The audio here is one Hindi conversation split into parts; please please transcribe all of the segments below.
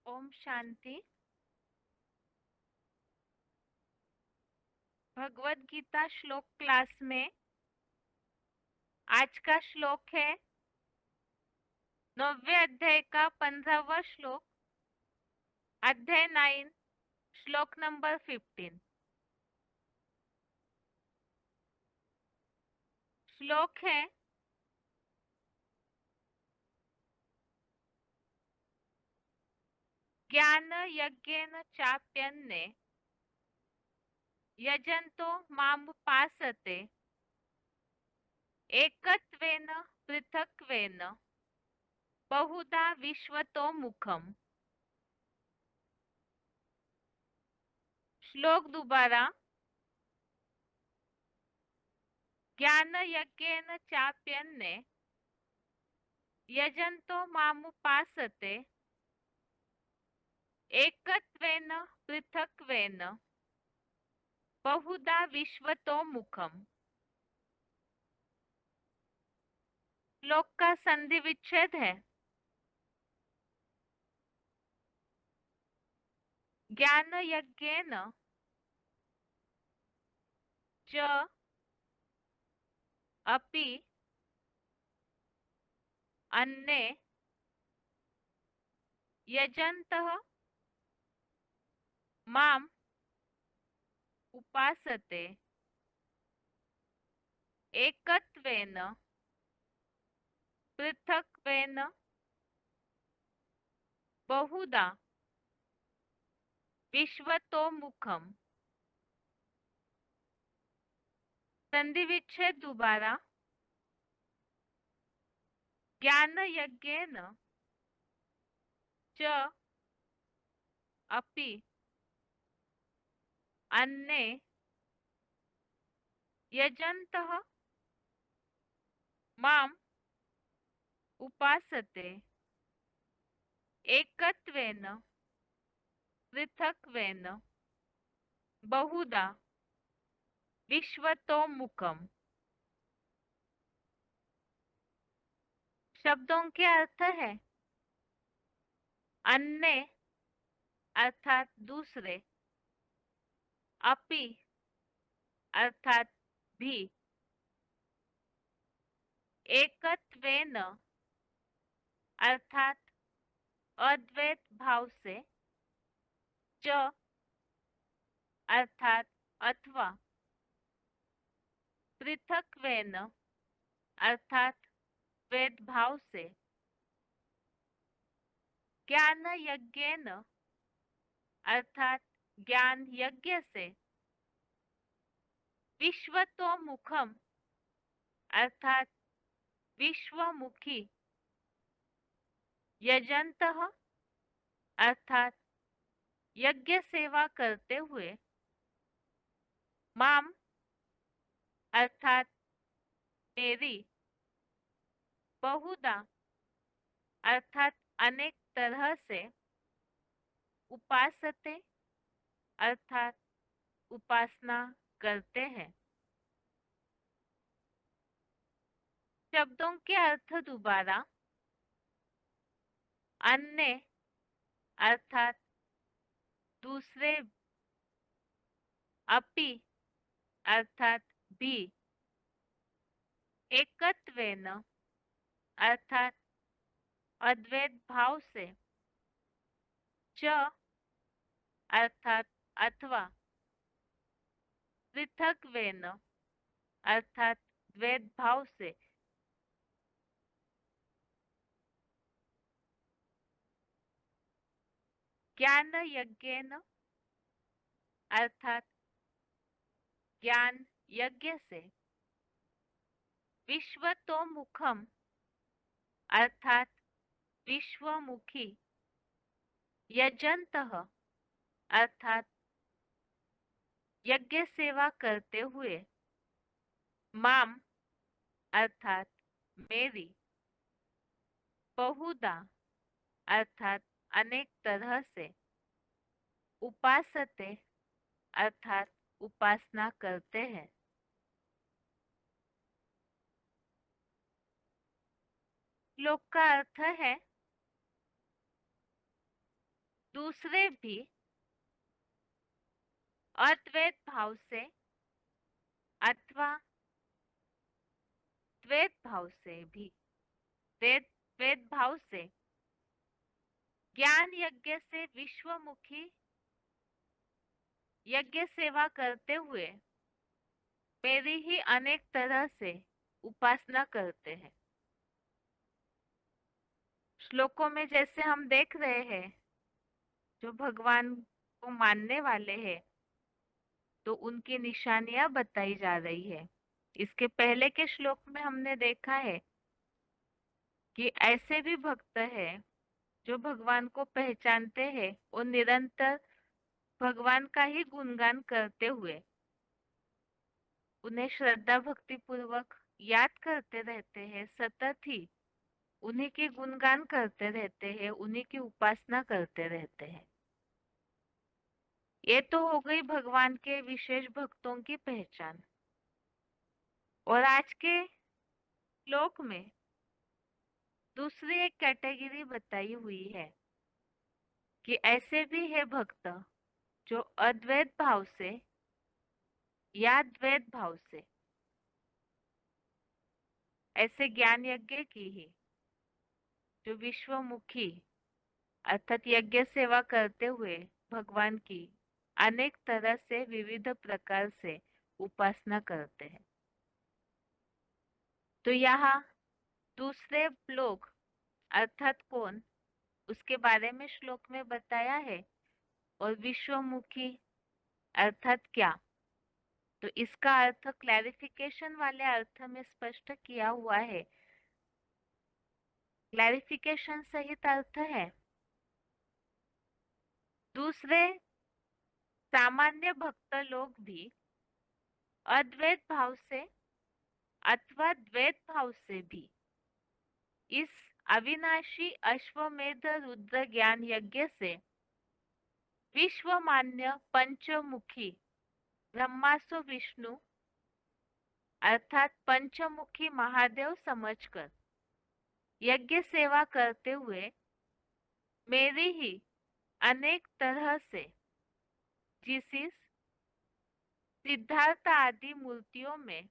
ओम शांति। भगवत गीता श्लोक क्लास में आज का श्लोक है 9वें अध्याय का 15वां श्लोक, अध्याय 9, श्लोक नंबर 15। श्लोक है, ज्ञान यज्ञेन चाप्यन्ने यजन्तो मामुपासते एकत्वेन पृथक्त्वेन बहुधा विश्वतो मुखम। श्लोक दोबारा। ज्ञान यज्ञेन चाप्यन्ने यजन्तो मामुपासते एकत्वेन पृथक्त्वेन बहुधा विश्वतो मुखम। श्लोक का संधि विच्छेद है। ज्ञान यज्ञेन च अपि अन्ये यजन्तः माम उपासते एकत्वेन पृथक्त्वेन बहुधा विश्वतो मुखम। संधि विच्छेद दोबारा। ज्ञान यज्ञेन च अपि अन्ये यजन्तः माम उपासते एकत्वेन पृथक्त्वेन बहुधा विश्वतो मुखम। शब्दों के अर्थ है अन्य अर्थात दूसरे, अपि अर्थात भी, एकत्वेन अर्थात अद्वैत भाव से, च अर्थात अथवा, पृथक्त्वेन अर्थात द्वैत भाव से, ज्ञान यज्ञेन अर्थात ज्ञान यज्ञ से, विश्वतो मुखम अर्थात विश्वमुखी, यजंतः अर्थात यज्ञ सेवा करते हुए, माम अर्थात मेरी, बहुधा अर्थात अनेक तरह से, उपासते अर्थात उपासना करते हैं। शब्दों के अर्थ दोबारा। अन्य अर्थात दूसरे, अपि अर्थात भी, एकत्वेन अर्थात अद्वैत भाव से, च अर्थात अथवा, पृथक्त्वेन अर्थात द्वैत भाव से, ज्ञान यज्ञेन अर्थात ज्ञान यज्ञ से, विश्वतो मुखम अर्थात विश्वमुखी, यजंतः अर्थात यज्ञ सेवा करते हुए, माम अर्थात मेरी, बहुधा अर्थात अनेक तरह से, उपासते अर्थात उपासना करते हैं। श्लोक का अर्थ है दूसरे भी अद्वैत भाव से अथवा द्वैत भाव से भी द्वैत द्वैत भाव से ज्ञान यज्ञ से विश्वमुखी यज्ञ सेवा करते हुए मेरी ही अनेक तरह से उपासना करते हैं। श्लोकों में जैसे हम देख रहे हैं, जो भगवान को मानने वाले हैं तो उनकी निशानियां बताई जा रही है। इसके पहले के श्लोक में हमने देखा है कि ऐसे भी भक्त हैं जो भगवान को पहचानते हैं और निरंतर भगवान का ही गुणगान करते हुए उन्हें श्रद्धा भक्ति पूर्वक याद करते रहते हैं, सतत ही उन्हीं के गुणगान करते रहते हैं, उन्हीं की उपासना करते रहते हैं। ये तो हो गई भगवान के विशेष भक्तों की पहचान। और आज के श्लोक में दूसरी एक कैटेगरी बताई हुई है कि ऐसे भी है भक्त जो अद्वैत भाव से या द्वैत भाव से ऐसे ज्ञान यज्ञ की ही जो विश्वमुखी अर्थात यज्ञ सेवा करते हुए भगवान की अनेक तरह से विविध प्रकार से उपासना करते हैं। तो यहाँ दूसरे लोग अर्थात कौन, उसके बारे में श्लोक में बताया है। और विश्वमुखी अर्थात क्या, तो इसका अर्थ क्लैरिफिकेशन वाले अर्थ में स्पष्ट किया हुआ है। क्लैरिफिकेशन सहित अर्थ है दूसरे सामान्य भक्त लोग भी अद्वैत भाव से अथवा द्वैत भाव से भी इस अविनाशी अश्वमेध रुद्र ज्ञान यज्ञ से विश्वमान्य पंचमुखी ब्रह्मासु विष्णु अर्थात पंचमुखी महादेव समझकर यज्ञ सेवा करते हुए मेरी ही अनेक तरह से जीसस सिद्धार्थ आदि मूर्तियों में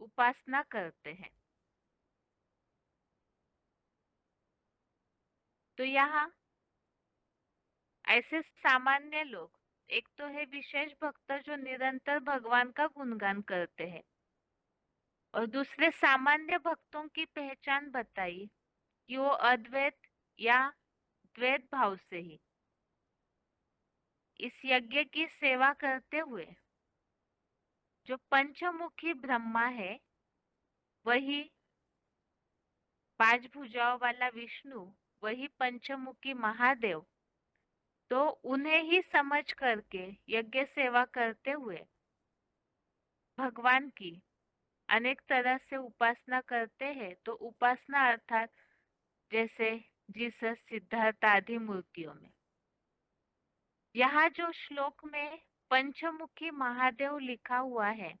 उपासना करते हैं। तो यहाँ ऐसे सामान्य लोग, एक तो है विशेष भक्त जो निरंतर भगवान का गुणगान करते हैं, और दूसरे सामान्य भक्तों की पहचान बताई कि वो अद्वैत या द्वैत भाव से ही इस यज्ञ की सेवा करते हुए जो पंचमुखी ब्रह्मा है, वही 5 भुजाओं वाला विष्णु, वही पंचमुखी महादेव, तो उन्हें ही समझ करके यज्ञ सेवा करते हुए भगवान की अनेक तरह से उपासना करते हैं। तो उपासना अर्थात जैसे जीसस सिद्धार्थ आदि मूर्तियों में। यहाँ जो श्लोक में पंचमुखी महादेव लिखा हुआ है,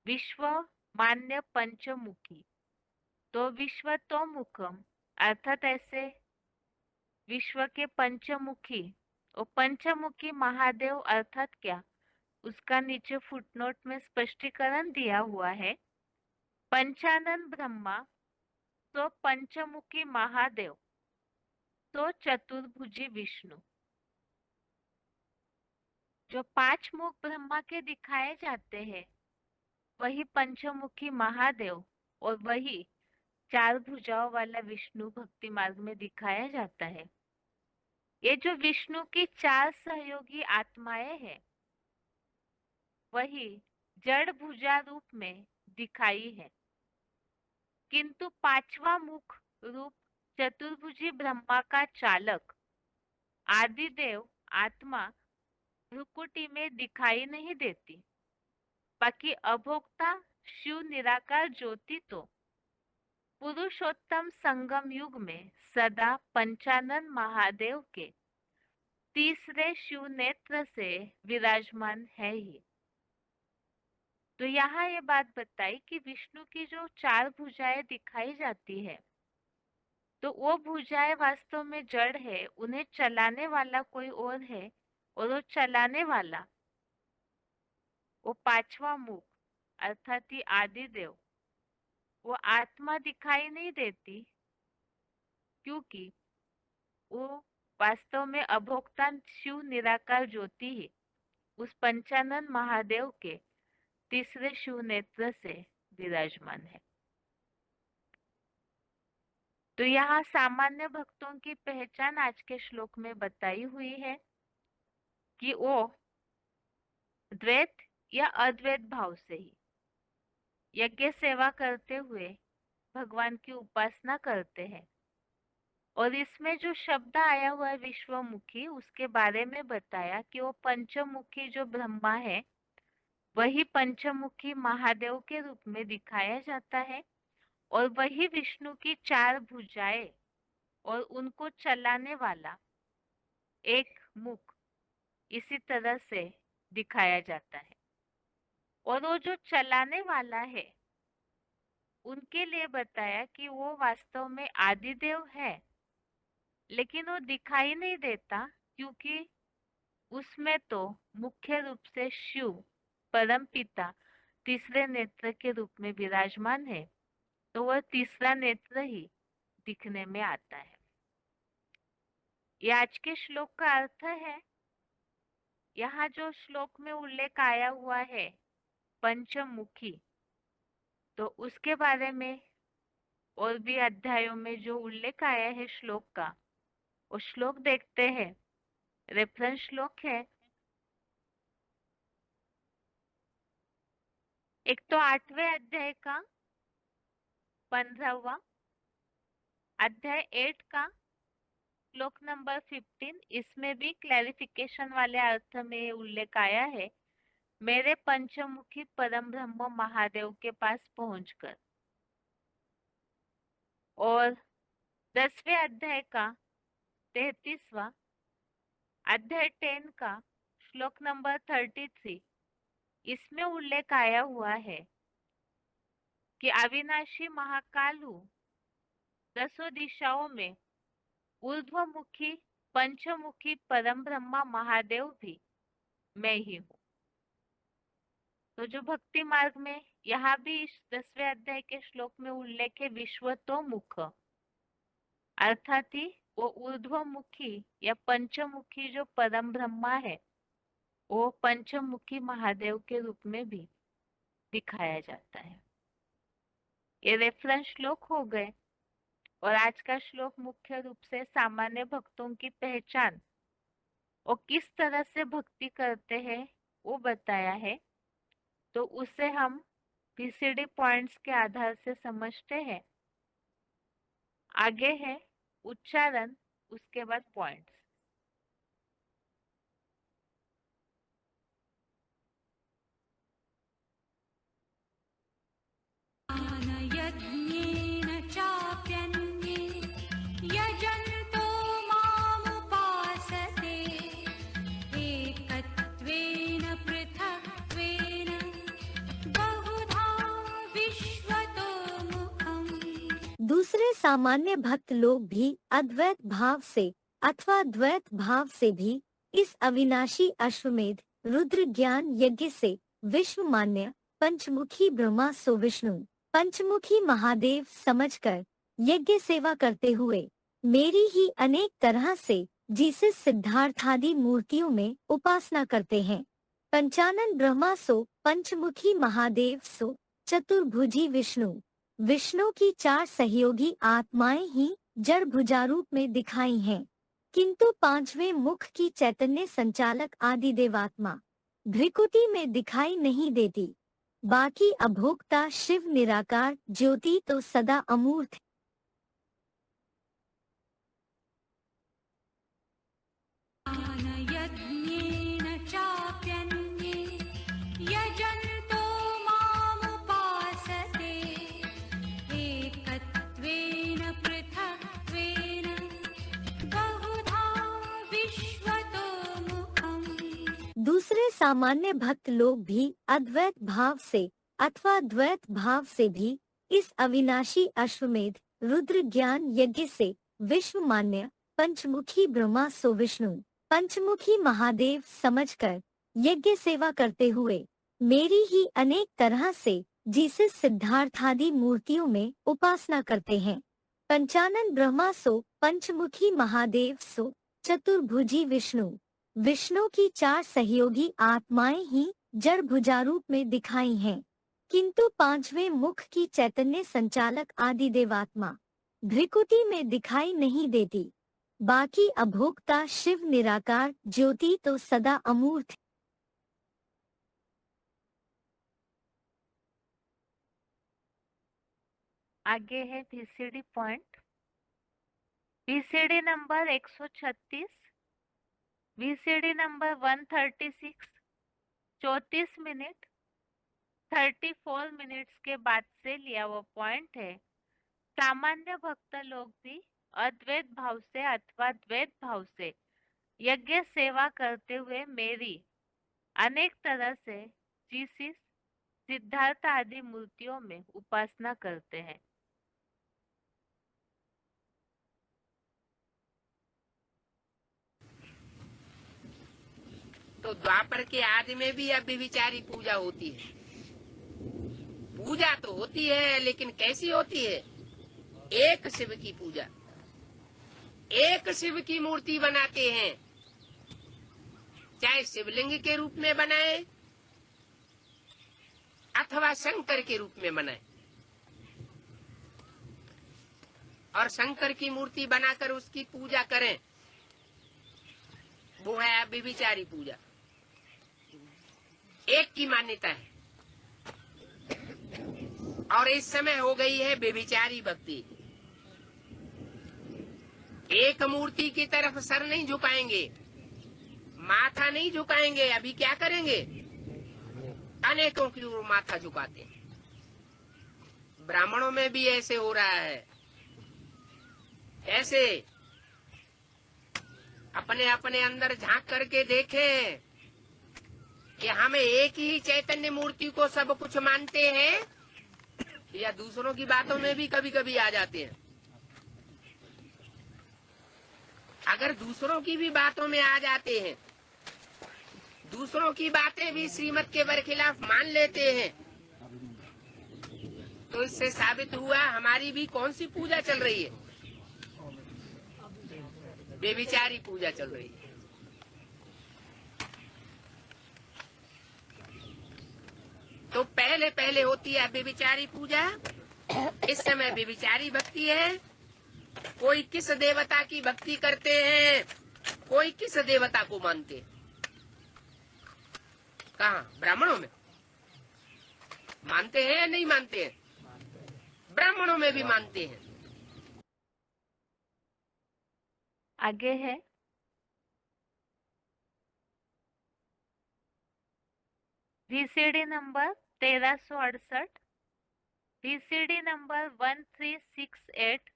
विश्व मान्य पंचमुखी, तो विश्व तो मुखम अर्थात ऐसे विश्व के पंचमुखी और पंचमुखी महादेव अर्थात क्या, उसका नीचे फुटनोट में स्पष्टीकरण दिया हुआ है। पंचानन ब्रह्मा तो पंचमुखी महादेव तो चतुर्भुजी विष्णु। जो 5 मुख ब्रह्मा के दिखाए जाते हैं वही पंचमुखी महादेव और वही 4 भुजाओं वाला विष्णु भक्ति मार्ग में दिखाया जाता है। ये जो विष्णु की 4 सहयोगी आत्माएं हैं वही जड़ भुजा रूप में दिखाई है, किंतु 5वां मुख रूप चतुर्भुजी ब्रह्मा का चालक आदिदेव आत्मा भ्रुकुटी में दिखाई नहीं देती। बाकी अभोक्ता शिव निराकार ज्योति तो पुरुषोत्तम संगम युग में सदा पंचानन महादेव के तीसरे शिव नेत्र से विराजमान है ही। तो यहाँ ये बात बताई कि विष्णु की जो 4 भुजाएं दिखाई जाती है तो वो भुजाएं वास्तव में जड़ है, उन्हें चलाने वाला कोई और है, और वो चलाने वाला, वो पांचवा मुख अर्थात ही आदिदेव, वो आत्मा दिखाई नहीं देती, क्योंकि वो वास्तव में अभोक्ता शिव निराकार ज्योति ही उस पंचानन महादेव के तीसरे शिव नेत्र से विराजमान है। तो यहाँ सामान्य भक्तों की पहचान आज के श्लोक में बताई हुई है कि वो द्वैत या अद्वैत भाव से ही यज्ञ सेवा करते हुए भगवान की उपासना करते हैं। और इसमें जो शब्द आया हुआ है विश्वमुखी, उसके बारे में बताया कि वो पंचमुखी जो ब्रह्मा है वही पंचमुखी महादेव के रूप में दिखाया जाता है, और वही विष्णु की चार भुजाएं और उनको चलाने वाला एक मुख इसी तरह से दिखाया जाता है। और वो जो चलाने वाला है उनके लिए बताया कि वो वास्तव में आदिदेव है, लेकिन वो दिखाई नहीं देता, क्योंकि उसमें तो मुख्य रूप से शिव परम पिता तीसरे नेत्र के रूप में विराजमान है, तो वह तीसरा नेत्र ही दिखने में आता है। ये आज के श्लोक का अर्थ है। यहाँ जो श्लोक में उल्लेख आया हुआ है पंचमुखी, तो उसके बारे में और भी अध्यायों में जो उल्लेख आया है श्लोक का, वो श्लोक देखते हैं। रेफरेंस श्लोक है, एक तो 8वें अध्याय का 15वां अध्याय 8 का श्लोक नंबर 15। इसमें भी क्लैरिफिकेशन वाले अर्थ में उल्लेख आया है, मेरे पंचमुखी परम ब्रह्म महादेव के पास पहुंचकर। और 10वें अध्याय का 33वां अध्याय 10 का श्लोक नंबर 33, इसमें उल्लेख आया हुआ है कि अविनाशी महाकाल हूँ, दसों दिशाओं में ऊर्ध्वमुखी पंचमुखी परम ब्रह्मा महादेव भी मैं ही हूँ। तो जो भक्ति मार्ग में यहाँ भी इस 10वें अध्याय के श्लोक में उल्लेख है विश्व तो मुख, अर्थात ही वो ऊर्ध्वमुखी या पंचमुखी जो परम ब्रह्मा है वो पंचमुखी महादेव के रूप में भी दिखाया जाता है। ये रेफरेंस श्लोक हो गए। और आज का श्लोक मुख्य रूप से सामान्य भक्तों की पहचान और किस तरह से भक्ति करते हैं वो बताया है। तो उसे हम पीसीडी पॉइंट्स के आधार से समझते हैं। आगे है उच्चारण, उसके बाद पॉइंट्स। यज्ञेन चाप्यन्ये यजन्तो मामुपासते एकत्वेन पृथक्त्वेन बहुधा विश्वतो मुखम्। दूसरे सामान्य भक्त लोग भी अद्वैत भाव से अथवा द्वैत भाव से भी इस अविनाशी अश्वमेध रुद्र ज्ञान यज्ञ से विश्व मान्य पंचमुखी ब्रह्मा सो विष्णु पंचमुखी महादेव समझकर यज्ञ सेवा करते हुए मेरी ही अनेक तरह से जीसस सिद्धार्थ आदि मूर्तियों में उपासना करते हैं। पंचानन ब्रह्मा सो पंचमुखी महादेव सो चतुर्भुजी विष्णु विष्णु की चार सहयोगी आत्माएं ही जड़ भुजारूप में दिखाई हैं, किंतु पांचवें मुख की चैतन्य संचालक आदि देवात्मा भ्रिकुटी में दिखाई नहीं देती। बाकी अभोक्ता शिव निराकार ज्योति तो सदा अमूर्त है। यज्ञेन चाप्यन्ये यजन्तो मामुपासते एकत्वेन पृथक्त्वेन बहुधा विश्वतो मुखम्। दूसरे सामान्य भक्त लोग भी अद्वैत भाव से अथवा द्वैत भाव से भी इस अविनाशी अश्वमेध रुद्र ज्ञान यज्ञ से विश्व मान्य पंचमुखी ब्रह्मा सो विष्णु पंचमुखी महादेव समझकर यज्ञ सेवा करते हुए मेरी ही अनेक तरह से जीसस सिद्धार्थ आदि मूर्तियों में उपासना करते हैं। पंचानन ब्रह्मा सो पंचमुखी महादेव सो चतुर्भुजी विष्णु विष्णु की 4 सहयोगी आत्माएं ही जड़ भुजारूप में दिखाई हैं, किंतु 5वें मुख की चैतन्य संचालक आदि देवात्मा भ्रिकुटी में दिखाई नहीं देती। बाकी अभोक्ता शिव निराकार ज्योति तो सदा अमूर्त। आगे है VCD point. VCD number 136, VCD number 136 34 minute 34 minutes के बाद से लिया हुआ पॉइंट है। सामान्य भक्त लोग भी अद्वैत भाव से अथवा द्वैत भाव से यज्ञ सेवा करते हुए मेरी अनेक तरह से जीसस सिद्धार्थ आदि मूर्तियों में उपासना करते हैं। तो द्वापर के आदि में भी अब व्यभिचारी पूजा होती है। पूजा तो होती है, लेकिन कैसी होती है? एक शिव की पूजा, एक शिव की मूर्ति बनाते हैं, चाहे शिवलिंग के रूप में बनाए अथवा शंकर के रूप में बनाए, और शंकर की मूर्ति बनाकर उसकी पूजा करें, वो है व्यभिचारी पूजा। एक की मान्यता है, और इस समय हो गई है व्यभिचारी भक्ति। एक मूर्ति की तरफ सर नहीं झुकाएंगे, माथा नहीं झुकाएंगे। अभी क्या करेंगे? अनेकों की ओर माथा झुकाते हैं। ब्राह्मणों में भी ऐसे हो रहा है। ऐसे अपने अपने अंदर झांक करके देखें कि हम एक ही चैतन्य मूर्ति को सब कुछ मानते हैं, या दूसरों की बातों में भी कभी कभी आ जाते हैं। अगर दूसरों की भी बातों में आ जाते हैं, दूसरों की बातें भी श्रीमत के बरखिलाफ मान लेते हैं, तो इससे साबित हुआ हमारी भी कौन सी पूजा चल रही है? व्यभिचारी पूजा चल रही है। तो पहले पहले होती है व्यभिचारी पूजा, इस समय व्यभिचारी भक्ति है। कोई किस देवता की भक्ति करते हैं, कोई किस देवता को मानते हैं? कहाँ? ब्राह्मणों में मानते हैं या नहीं मानते हैं? ब्राह्मणों में भी मानते हैं। आगे है VCD नंबर 1368, VCD नंबर 1368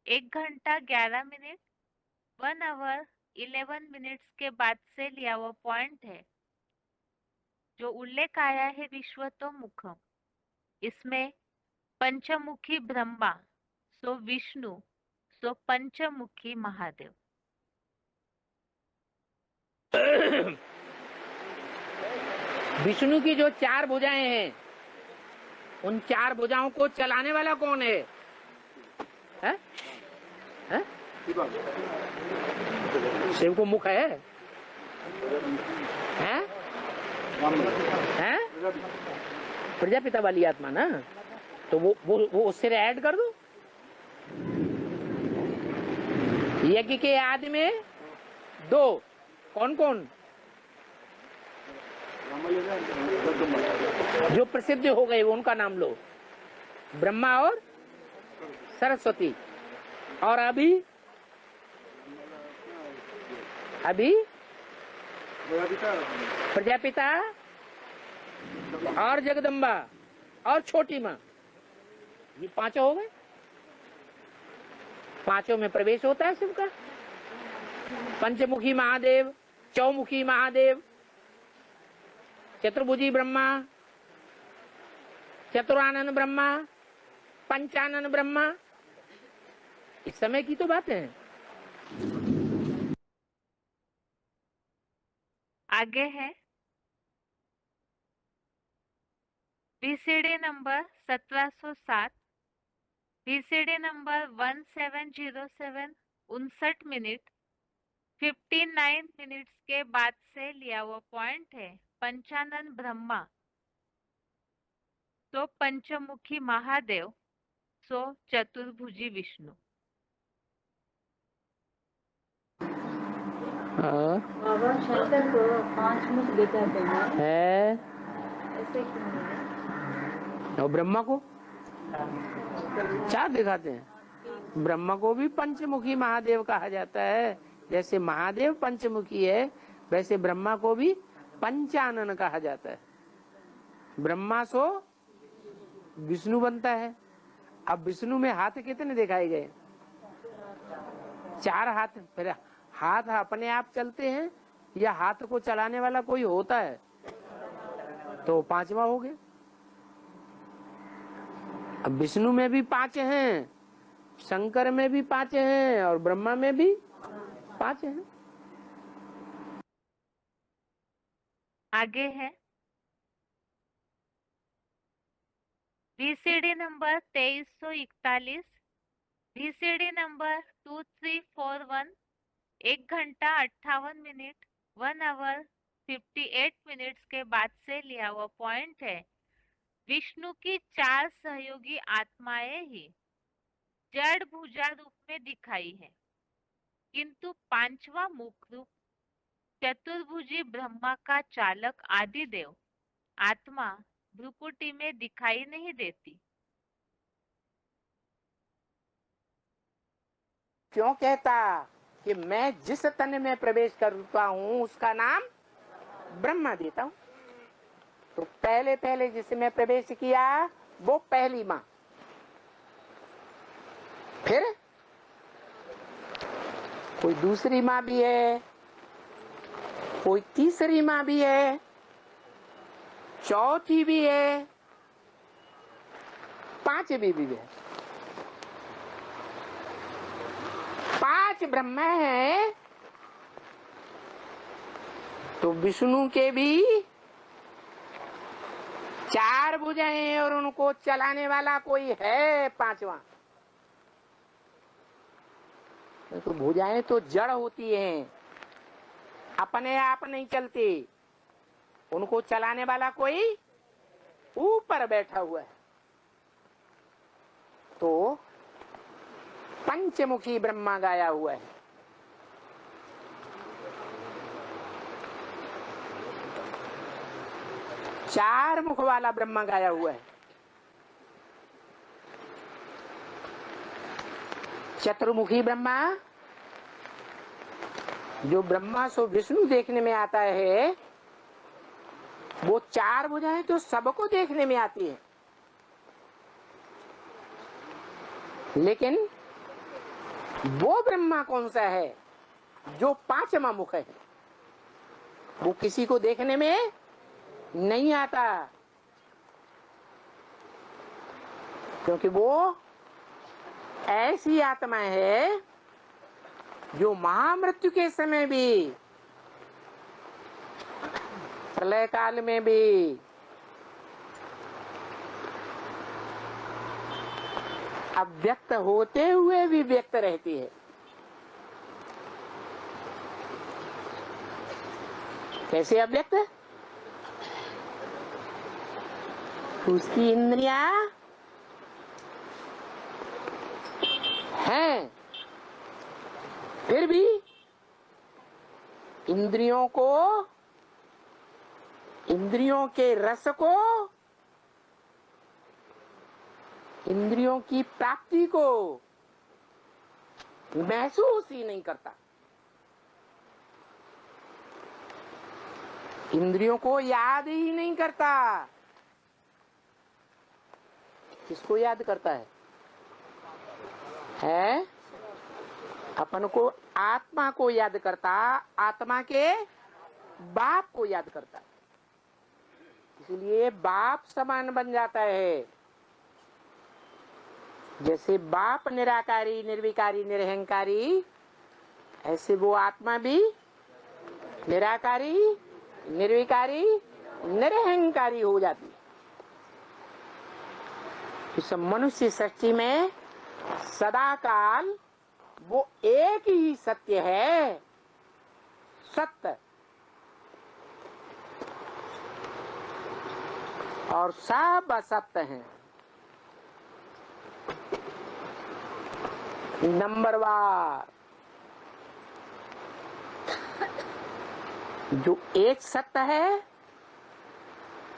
1 घंटा 11 मिनट 1 आवर 11 मिनट्स के बाद से लिया हुआ पॉइंट है। जो उल्लेख आया है विश्वतोमुखम, इसमें पंचमुखी ब्रह्मा सो विष्णु सो पंचमुखी महादेव। विष्णु की जो 4 भुजाएं हैं, उन 4 भुजाओं को चलाने वाला कौन है? है? है? शिव को मुख है? है? है? प्रजापिता वाली आत्मा ना, तो वो उससे ऐड कर दो। यज्ञ के आदि में 2 कौन कौन जो प्रसिद्ध हो गए, वो उनका नाम लो। ब्रह्मा और सरस्वती। और अभी प्रजापिता और जगदम्बा और छोटी माँ, ये 5 हो गए। 5 में प्रवेश होता है शिव का। पंचमुखी महादेव, चौमुखी महादेव, चतुर्भुजी ब्रह्मा, चतुरानन ब्रह्मा, पंचानन ब्रह्मा, इस समय की तो बात है। आगे है BCD number 1707, BCD number 1707 59 minute 59 minutes के बाद से लिया हुआ पॉइंट है। पंचानन ब्रह्मा तो पंचमुखी महादेव सो चतुर्भुजी विष्णु। बाबा शंकर को 5 मुख दिखाते हैं, है ऐसे क्यों है? और ब्रह्मा को 4 दिखाते हैं। ब्रह्मा को भी पंचमुखी महादेव कहा जाता है। जैसे महादेव पंचमुखी है, वैसे ब्रह्मा को भी पंचानन कहा जाता है। ब्रह्मा सो विष्णु बनता है। अब विष्णु में हाथ कितने दिखाए गए? 4 हाथ। फिर हाथ अपने आप चलते हैं या हाथ को चलाने वाला कोई होता है? तो 5वां हो गया। अब विष्णु में भी 5 हैं, शंकर में भी 5 हैं और ब्रह्मा में भी 5 हैं। आगे है बीसीडी नंबर 2341, बीसीडी नंबर 2341 1 घंटा 58 मिनट 1 आवर 58 मिनट्स के बाद से लिया हुआ पॉइंट है। विष्णु की 4 सहयोगी आत्माएं ही जड़ भुजा रूप में दिखाई है, किंतु 5वां मुख रूप चतुर्भुजी ब्रह्मा का चालक आदिदेव आत्मा भ्रुकुटी में दिखाई नहीं देती। क्यों कहता कि मैं जिस तन में प्रवेश करता हूँ उसका नाम ब्रह्मा देता हूँ। तो पहले पहले जिसमें प्रवेश किया वो पहली माँ, फिर कोई दूसरी माँ भी है, कोई तीसरी माँ भी है, चौथी भी है, 5वीं भी है। 5 ब्रह्मा है तो विष्णु के भी 4 भुजाएं और उनको चलाने वाला कोई है 5वां। तो भुजाएं तो जड़ होती हैं, अपने आप नहीं चलती। उनको चलाने वाला कोई ऊपर बैठा हुआ है। तो पंचमुखी ब्रह्मा गाया हुआ है। चार मुख वाला ब्रह्मा गाया हुआ है। चतुर्मुखी ब्रह्मा जो ब्रह्मा सो विष्णु देखने में आता है, वो 4 भुजाएं तो सबको देखने में आती है, लेकिन वो ब्रह्मा कौन सा है जो 5वां मुख है, वो किसी को देखने में नहीं आता, क्योंकि वो ऐसी आत्मा है जो महामृत्यु के समय भी, प्रलय काल में भी, अव्यक्त होते हुए भी व्यक्त रहती है। कैसे अव्यक्त? उसकी इंद्रियां हैं, फिर भी इंद्रियों को, इंद्रियों के रस को, इंद्रियों की प्राप्ति को महसूस ही नहीं करता। इंद्रियों को याद ही नहीं करता। किसको याद करता है? अपन को, आत्मा को याद करता, आत्मा के बाप को याद करता, इसलिए बाप समान बन जाता है। जैसे बाप निराकारी, निर्विकारी, निरहंकारी, ऐसे वो आत्मा भी निराकारी, निर्विकारी, निरहंकारी हो जाती है। इस मनुष्य सृष्टि में सदा काल वो एक ही सत्य है, सत्य, और सब असत्य हैं। नंबरवार जो एक सत्य है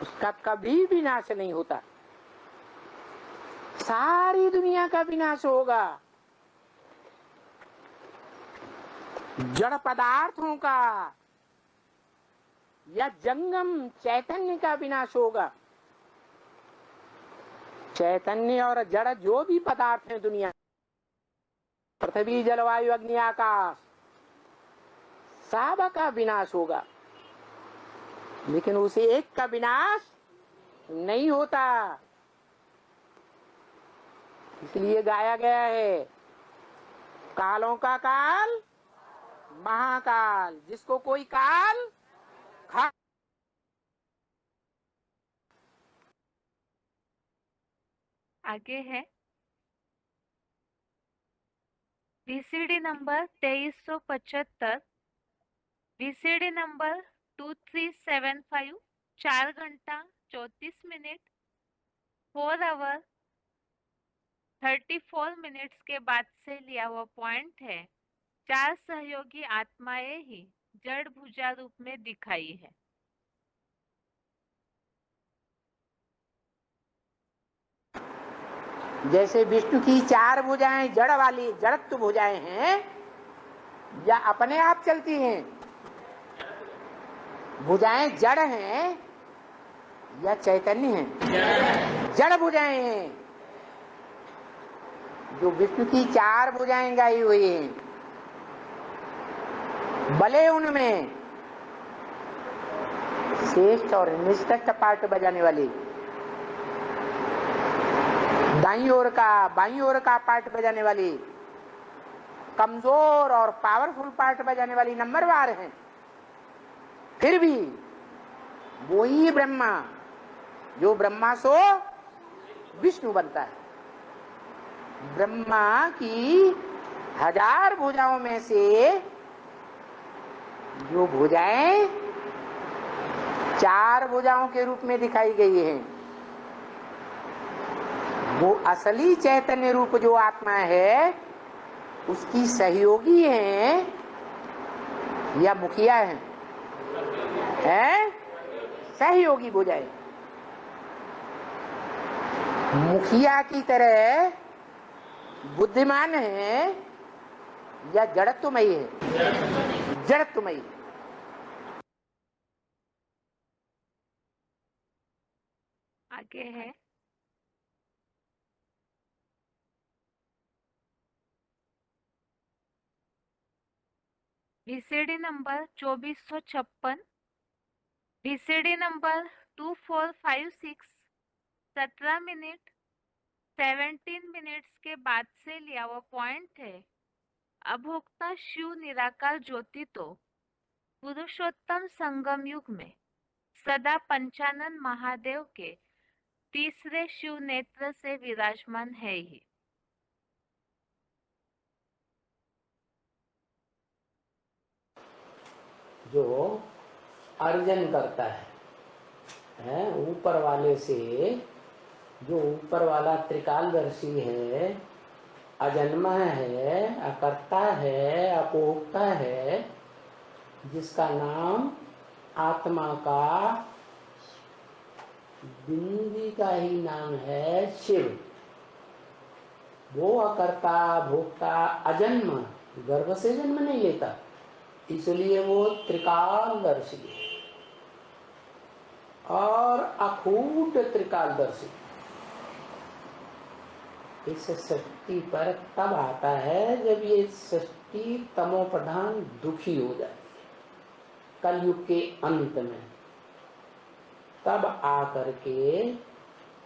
उसका कभी विनाश नहीं होता। सारी दुनिया का विनाश होगा, जड़ पदार्थों का या जंगम चैतन्य का विनाश होगा। चैतन्य और जड़ जो भी पदार्थ हैं दुनिया, पृथ्वी, जलवायु, अग्नि, आकाश, सब का विनाश होगा, लेकिन उसे एक का विनाश नहीं होता। इसलिए गाया गया है, कालों का काल महाकाल, जिसको कोई काल खा। आगे है VCD नंबर 2375, VCD नंबर 2375, 4 घंटा 34 मिनट 4 आवर 34 मिनट्स के बाद से लिया हुआ पॉइंट है। 4 सहयोगी आत्माएं ही जड़ भुजा रूप में दिखाई है। जैसे विष्णु की 4 भुजाएं जड़ वाली जड़त्व भुजाएं हैं, या अपने आप चलती हैं। भुजाएं जड़ हैं या चैतन्य हैं? जड़ भुजाएं हैं। जो विष्णु की 4 भुजाएं गाई हुई हैं, भले उनमें श्रेष्ठ और निष्ठक पार्ट बजाने वाली दाईं ओर का बाईं ओर का पार्ट बजाने वाली, कमजोर और पावरफुल पार्ट बजाने वाली नंबरवार हैं, फिर भी वो ही ब्रह्मा, जो ब्रह्मा सो विष्णु बनता है। ब्रह्मा की 1000 भुजाओं में से जो भुजाएं 4 भुजाओं के रूप में दिखाई गई हैं, वो असली चैतन्य रूप जो आत्मा है उसकी सहयोगी हैं या मुखिया हैं? सहयोगी भुजाएं। मुखिया की तरह बुद्धिमान है या जड़त्वमयी है? जड़त्वमयी। आगे है VCD number 2456, VCD number 2456, 17 minute 17 minutes के बाद से लिया हुआ पॉइंट है। अभोक्ता शिव निराकार ज्योति तो पुरुषोत्तम संगम युग में सदा पंचानन महादेव के तीसरे शिव नेत्र से विराजमान है ही। जो अर्जन करता है ऊपर वाले से, जो ऊपर वाला त्रिकालदर्शी है, अजन्मा है, अकर्ता है, अपोक्ता है, जिसका नाम आत्मा का बिंदी का ही नाम है शिव। वो अकर्ता, भोक्ता, अजन्मा, गर्भ से जन्म नहीं लेता, इसलिए वो त्रिकालदर्शी और अखूट त्रिकालदर्शी। इस सृष्टि पर तब आता है जब ये सृष्टि तमो प्रधान दुखी हो जाती है, कलयुग के अंत में। तब आकर के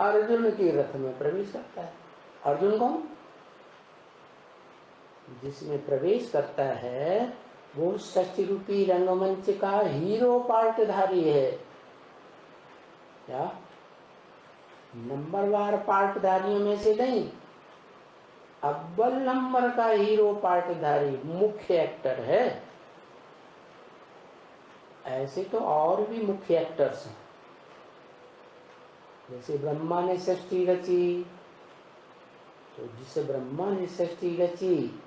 अर्जुन के रथ में प्रवेश करता है अर्जुन कौन? जिसमें प्रवेश करता है वो षष्ठी रूपी रंगमंच का हीरो पार्टधारी है। क्या? नंबरवार पार्टधारियों में से नहीं, अव्वल नंबर का हीरो पार्टधारी मुख्य एक्टर है। ऐसे तो और भी मुख्य एक्टर्स हैं, जैसे ब्रह्मा ने सृष्टि रची, तो जिसे ब्रह्मा ने सृष्टि रची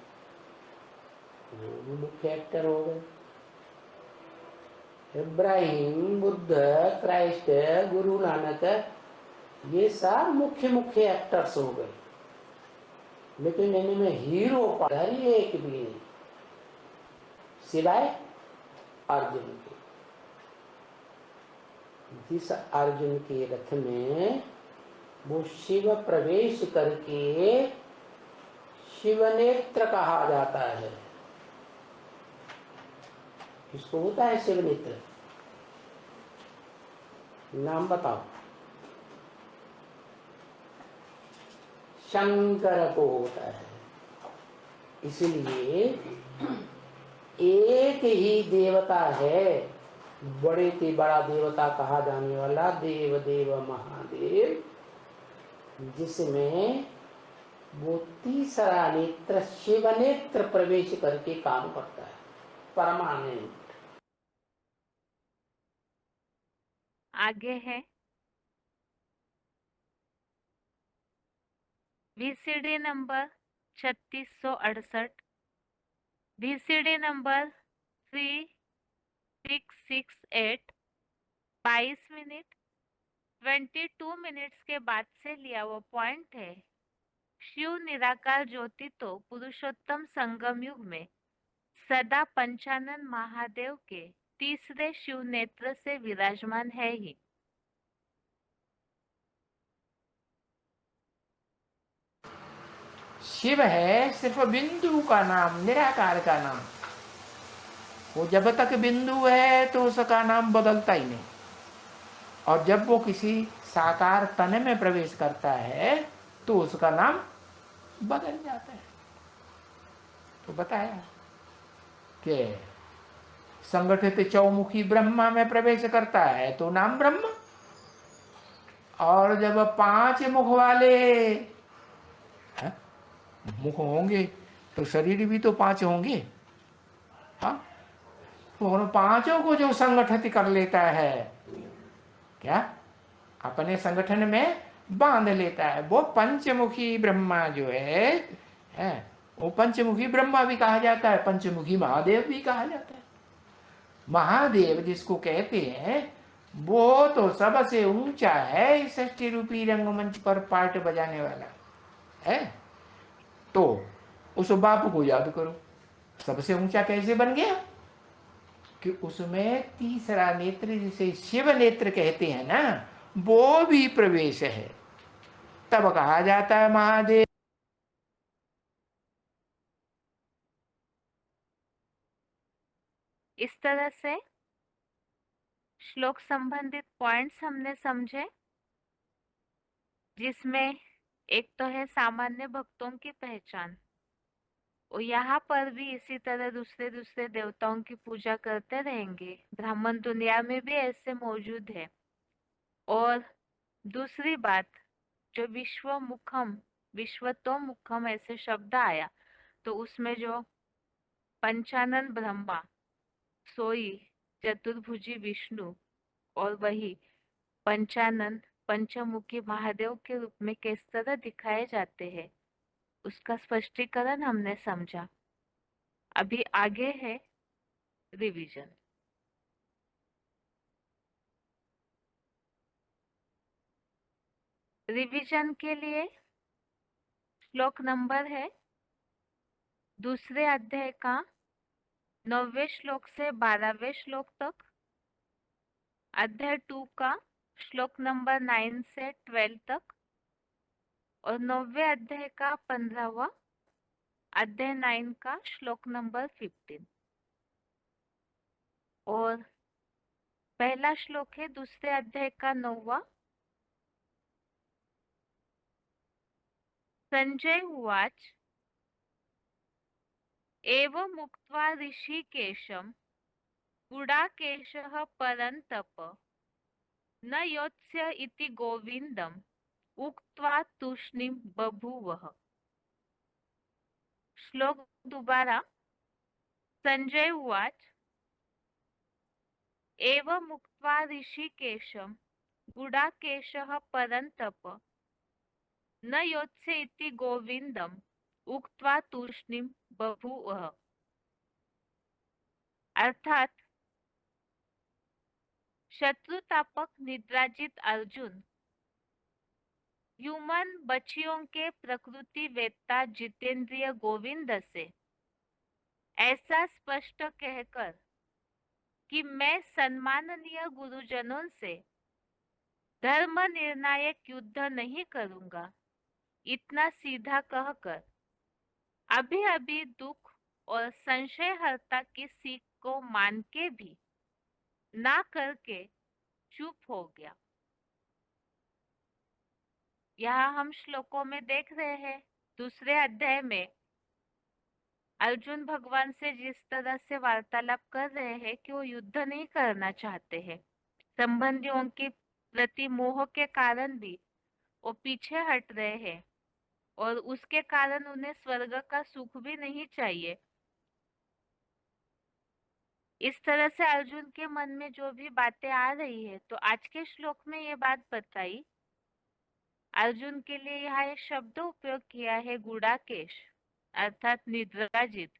वो भी मुख्य एक्टर हो गए। इब्राहिम, बुद्ध, क्राइस्ट, गुरु नानक, ये सब मुख्य मुख्य एक्टर्स हो गए, लेकिन इनमें हीरो पार्टधारी एक भी नहीं, सिवाय अर्जुन के। जिस अर्जुन के रथ में वो शिव प्रवेश करके शिवनेत्र कहा जाता है। किसको होता है शिवनेत्र? नाम बताओ। शंकर को होता है। इसलिए एक ही देवता है, बड़े से बड़ा देवता कहा जाने वाला देव देव महादेव, जिसमें वो तीसरा नेत्र शिव नेत्र प्रवेश करके काम करता है, परमानेंट। आगे है VCD number 3668, VCD number 3668, 22 minute 22 minutes के बाद से लिया वो पॉइंट है। शिव निराकार ज्योति तो पुरुषोत्तम संगम युग में सदा पंचानन महादेव के तीसरे शिव नेत्र से विराजमान है ही। शिव है सिर्फ बिंदु का नाम, निराकार का नाम। वो जब तक बिंदु है तो उसका नाम बदलता ही नहीं, और जब वो किसी साकार तन में प्रवेश करता है तो उसका नाम बदल जाता है। तो बताया कि संगठित चौमुखी ब्रह्मा में प्रवेश करता है तो नाम ब्रह्मा, और जब 5 मुख वाले मुख होंगे तो शरीर भी तो 5 होंगे। हाँ, तो उन 5 को जो संगठित कर लेता है, क्या अपने संगठन में बांध लेता है, वो पंचमुखी ब्रह्मा जो है वो पंचमुखी ब्रह्मा भी कहा जाता है, पंचमुखी महादेव भी कहा जाता है। महादेव जिसको कहते हैं वो तो सबसे ऊंचा है इस सृष्टि रूपी रंगमंच पर पार्ट बजाने वाला है। तो उस बाप को याद करो, सबसे ऊंचा कैसे बन गया? कि उसमें तीसरा नेत्र, जिसे शिव नेत्र कहते हैं ना, वो भी प्रवेश है, तब कहा जाता है महादेव। इस तरह से श्लोक संबंधित पॉइंट्स हमने समझे, जिसमें एक तो है सामान्य भक्तों की पहचान, और यहाँ पर भी इसी तरह दूसरे दूसरे देवताओं की पूजा करते रहेंगे, ब्राह्मण दुनिया में भी ऐसे मौजूद है। और दूसरी बात, जो विश्वमुखम विश्वतोमुखम ऐसे शब्द आया, तो उसमें जो पंचानन ब्रह्मा, सोई चतुर्भुजी विष्णु, और वही पंचानन पंचमुखी महादेव के रूप में किस तरह दिखाए जाते हैं, उसका स्पष्टीकरण हमने समझा। अभी आगे है रिवीजन। रिवीजन के लिए श्लोक नंबर है दूसरे अध्याय का 9वें श्लोक से 12वें श्लोक तक, अध्याय 2 का श्लोक नंबर 9 से 12 तक, और 9वें अध्याय का 15वां अध्याय 9 का श्लोक नंबर 15। और पहला श्लोक है दूसरे अध्याय का 9वां, संजय उवाच एवं मुक्त्वा ऋषिकेशं गुडाकेशः परन्तप न योत्स्य इति गोविन्दम् उक्त्वा तूष्णीं बभूवः। श्लोक दोबारा। संजय उवाच एवं मुक्त्वा ऋषिकेशं गुडाकेशः परन्तप न योत्स्य इति गोविन्दम् उक्त्वा तूष्णीं बभूवः। अर्थात शत्रुतापक निद्राजित अर्जुन ह्यूमन बच्चियों के प्रकृति वेत्ता जितेंद्रिय गोविंद से ऐसा स्पष्ट कहकर कि मैं सम्माननीय गुरुजनों से धर्म निर्णायक युद्ध नहीं करूंगा, इतना सीधा कहकर अभी अभी दुख और संशयहर्ता की सीख को मान के भी ना करके चुप हो गया। यहाँ हम श्लोकों में देख रहे हैं, दूसरे अध्याय में अर्जुन भगवान से जिस तरह से वार्तालाप कर रहे हैं कि वो युद्ध नहीं करना चाहते हैं, संबंधियों के प्रति मोह के कारण भी वो पीछे हट रहे हैं और उसके कारण उन्हें स्वर्ग का सुख भी नहीं चाहिए। इस तरह से अर्जुन के मन में जो भी बातें आ रही है, तो आज के श्लोक में ये बात बताई। अर्जुन के लिए यहाँ एक शब्द उपयोग किया है गुडाकेश, अर्थात निद्राजित।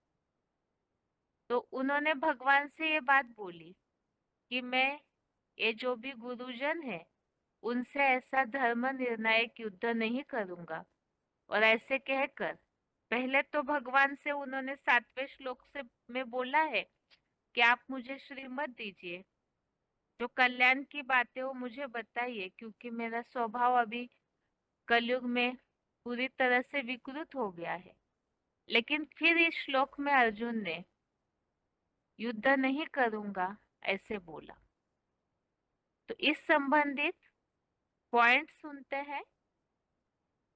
तो उन्होंने भगवान से ये बात बोली कि मैं ये जो भी गुरुजन है उनसे ऐसा धर्म निर्णायक युद्ध नहीं करूंगा। और ऐसे कहकर पहले तो भगवान से उन्होंने 7वें श्लोक से में बोला है कि आप मुझे श्रीमत दीजिए, जो कल्याण की बातें वो मुझे बताइए, क्योंकि मेरा स्वभाव अभी कलयुग में पूरी तरह से विकृत हो गया है। लेकिन फिर इस श्लोक में अर्जुन ने युद्ध नहीं करूंगा ऐसे बोला। तो इस संबंधित पॉइंट सुनते हैं।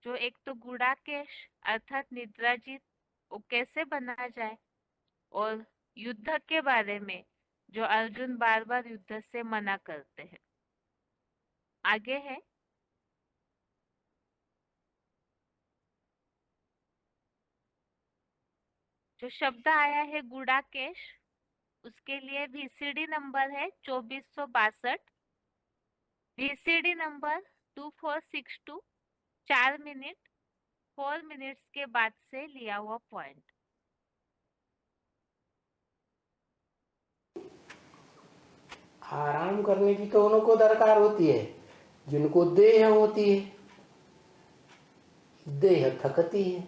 जो एक तो गुडाकेश अर्थात निद्राजित वो कैसे बना जाए, और युद्ध के बारे में जो अर्जुन बार बार युद्ध से मना करते हैं। आगे है जो शब्द आया है गुडाकेश, उसके लिए VCD नंबर है 2462, VCD नंबर 2462, 4 मिनट 4 मिनट्स के बाद से लिया हुआ पॉइंट। आराम करने की तो उनको दरकार होती है जिनको देह होती है, देह थकती है।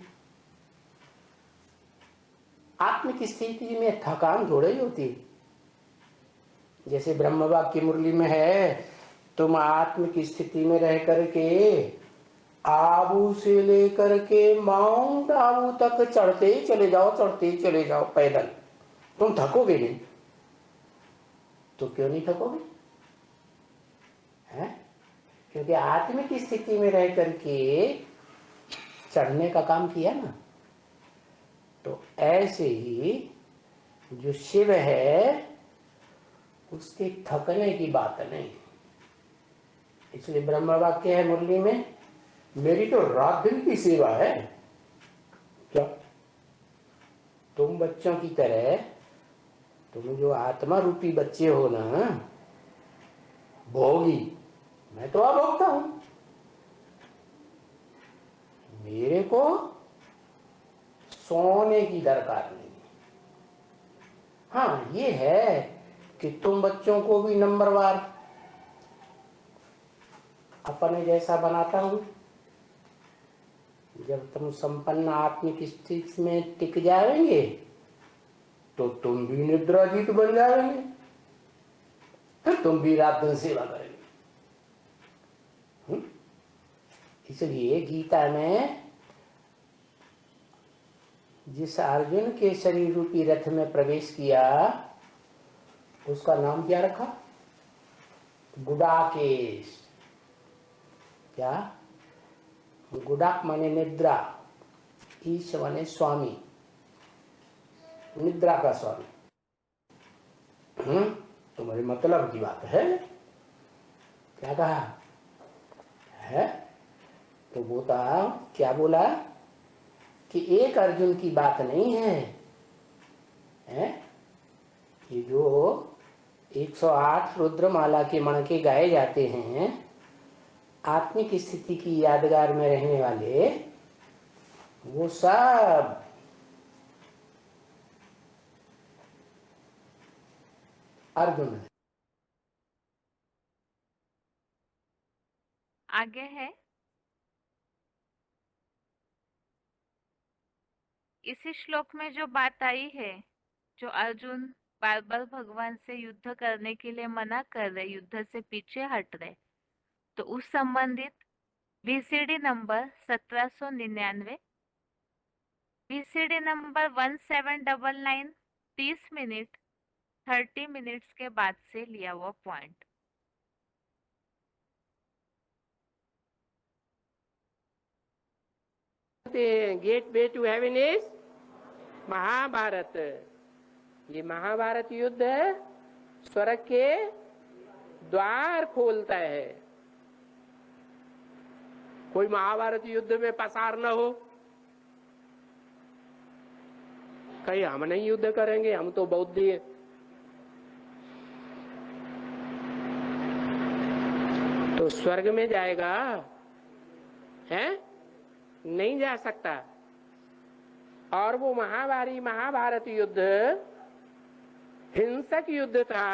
आत्म की स्थिति में थकान थोड़ी ही होती है। जैसे ब्रह्मवाक्य की मुरली में है, तुम आत्म की स्थिति में रह करके आबू से लेकर के माउंट आबू तक चढ़ते ही चले जाओ पैदल, तुम थकोगे नहीं। तो क्यों नहीं थकोगे? हैं? क्योंकि आत्म की स्थिति में रह करके चढ़ने का काम किया ना। तो ऐसे ही जो शिव है उसके थकने की बात नहीं। इसलिए ब्रह्म वाक्य है मुरली में, मेरी तो रात दिन की सेवा है। क्या तुम बच्चों की तरह, तुम जो आत्मा रूपी बच्चे हो ना, भोगी, मैं तो अभोक्ता हूं। मेरे को सोने की दरकार नहीं। हाँ ये है कि तुम बच्चों को भी नंबरवार अपने जैसा बनाता हूं। जब तुम संपन्न आत्मिक स्थिति में टिक जाएंगे तो तुम भी निद्राजीत बन जाएंगे, फिर तुम भी रात दिन सेवा करेंगे। इसलिए गीता में जिस अर्जुन के शरीर रूपी रथ में प्रवेश किया उसका नाम क्या रखा? गुडाकेश। क्या गुडा माने निद्रा, ईश माने स्वामी, निद्रा का स्वामी। तुम्हारे मतलब की बात है, क्या कहा है? तो बोता क्या बोला कि एक अर्जुन की बात नहीं है, हैं? कि जो 108 रुद्रमाला के मणके गाए जाते हैं, आत्मिक स्थिति की यादगार में रहने वाले, वो सब अर्जुन है। आगे है, इसी श्लोक में जो बात आई है, जो अर्जुन बार बार भगवान से युद्ध करने के लिए मना कर रहे, युद्ध से पीछे हट रहे, तो उस संबंधित VCD number 1799, VCD number 1799 30 minute 30 minutes के बाद से लिया हुआ point. Gateway to heaven is Mahabharat. ये महाभारत युद्ध स्वर्ग के द्वार खोलता है। कोई महाभारत युद्ध में पसार न हो, कहीं हम नहीं युद्ध करेंगे, हम तो बौद्ध हैं। तो स्वर्ग में जाएगा है? नहीं जा सकता। और वो महाभारत युद्ध हिंसक युद्ध था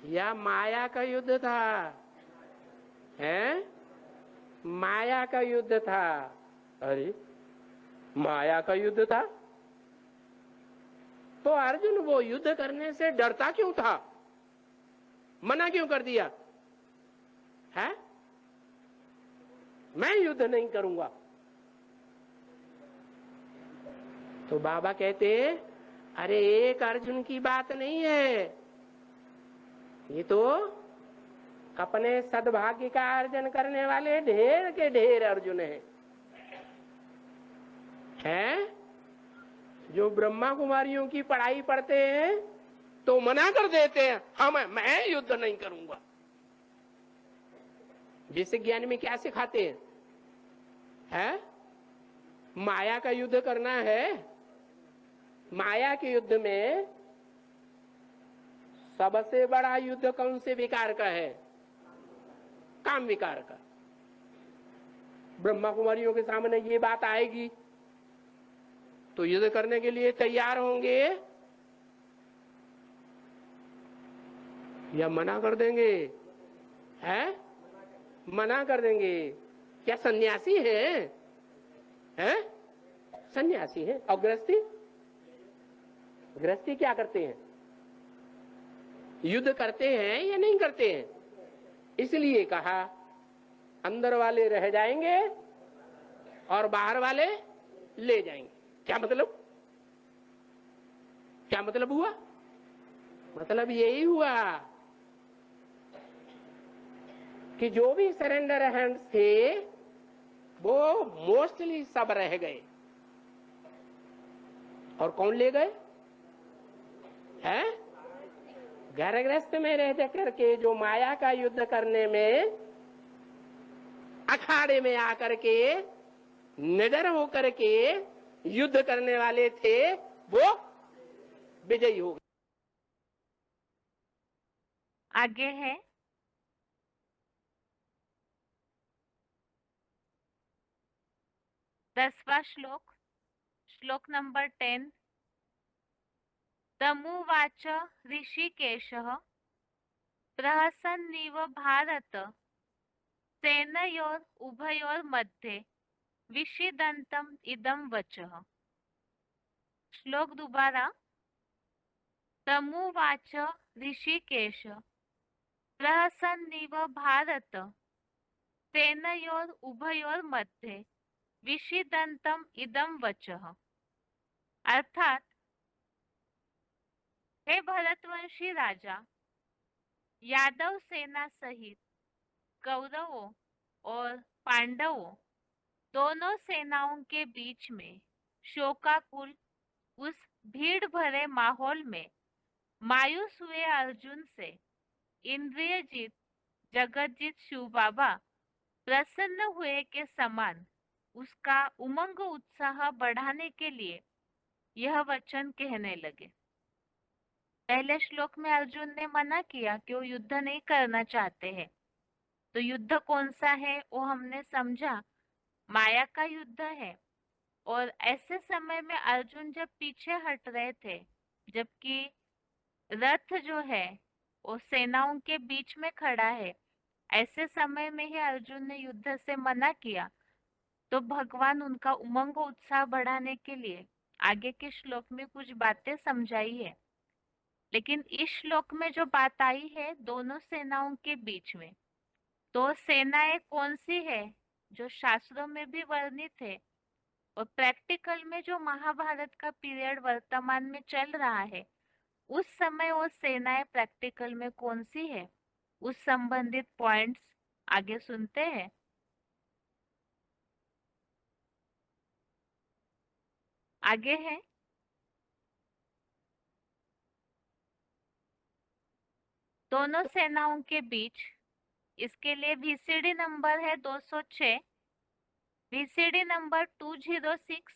या माया का युद्ध था? है? माया का युद्ध था। अरे माया का युद्ध था तो अर्जुन वो युद्ध करने से डरता क्यों था? मना क्यों कर दिया है? मैं युद्ध नहीं करूंगा। तो बाबा कहते अरे एक अर्जुन की बात नहीं है, ये तो अपने सद्भाग्य का अर्जन करने वाले ढेर के ढेर अर्जुन हैं, जो ब्रह्मा कुमारियों की पढ़ाई पढ़ते हैं तो मना कर देते हैं, मैं युद्ध नहीं करूंगा। जिस ज्ञान में क्या सिखाते हैं? माया का युद्ध करना है। माया के युद्ध में सबसे बड़ा युद्ध कौन से विकार का है? काम विकार का। ब्रह्मा कुमारियों के सामने ये बात आएगी तो युद्ध करने के लिए तैयार होंगे या मना कर देंगे? हैं? मना कर देंगे। क्या सन्यासी है? हैं? सन्यासी है। और गृहस्थी क्या करते हैं? युद्ध करते हैं या नहीं करते हैं? इसलिए कहा अंदर वाले रह जाएंगे और बाहर वाले ले जाएंगे। क्या मतलब? क्या मतलब हुआ? मतलब यही हुआ कि जो भी सरेंडर हैंड्स थे वो मोस्टली सब रह गए। और कौन ले गए? हैं? घर गृहस्थ में रह जाकर के जो माया का युद्ध करने में अखाड़े में आकर के निडर होकर के युद्ध करने वाले थे, वो विजयी हो गए। आगे है, दसवां श्लोक, श्लोक नंबर 10। तमुवाच ऋषिकेशः प्रहसन्निव भारत सेनयोर उभयोर्मध्ये विषीदन्तम् इदं वचः। श्लोक दोबारा। तमुवाच ऋषिकेश प्रहसन्निव भारत सेनयोर उभयोर्मध्ये विषीदन्तम् इदं वचः। अर्थात, हे भरतवंशी राजा, यादव सेना सहित कौरवों और पांडवों दोनों सेनाओं के बीच में शोकाकुल उस भीड़ भरे माहौल में मायूस हुए अर्जुन से इंद्रियजीत जगतजीत शिव बाबा प्रसन्न हुए के समान उसका उमंग उत्साह बढ़ाने के लिए यह वचन कहने लगे। पहले श्लोक में अर्जुन ने मना किया कि वो युद्ध नहीं करना चाहते हैं। तो युद्ध कौन सा है वो हमने समझा, माया का युद्ध है। और ऐसे समय में अर्जुन जब पीछे हट रहे थे, जबकि रथ जो है वो सेनाओं के बीच में खड़ा है, ऐसे समय में ही अर्जुन ने युद्ध से मना किया। तो भगवान उनका उमंग उत्साह बढ़ाने के लिए आगे के श्लोक में कुछ बातें समझाई है। लेकिन इस श्लोक में जो बात आई है दोनों सेनाओं के बीच में, तो सेनाएं कौन सी है जो शास्त्रों में भी वर्णित है और प्रैक्टिकल में जो महाभारत का पीरियड वर्तमान में चल रहा है, उस समय वो सेनाएं प्रैक्टिकल में कौन सी है, उस संबंधित पॉइंट्स आगे सुनते हैं। आगे है दोनों सेनाओं के बीच, इसके लिए वीसीडी नंबर है 206, वीसीडी नंबर 206,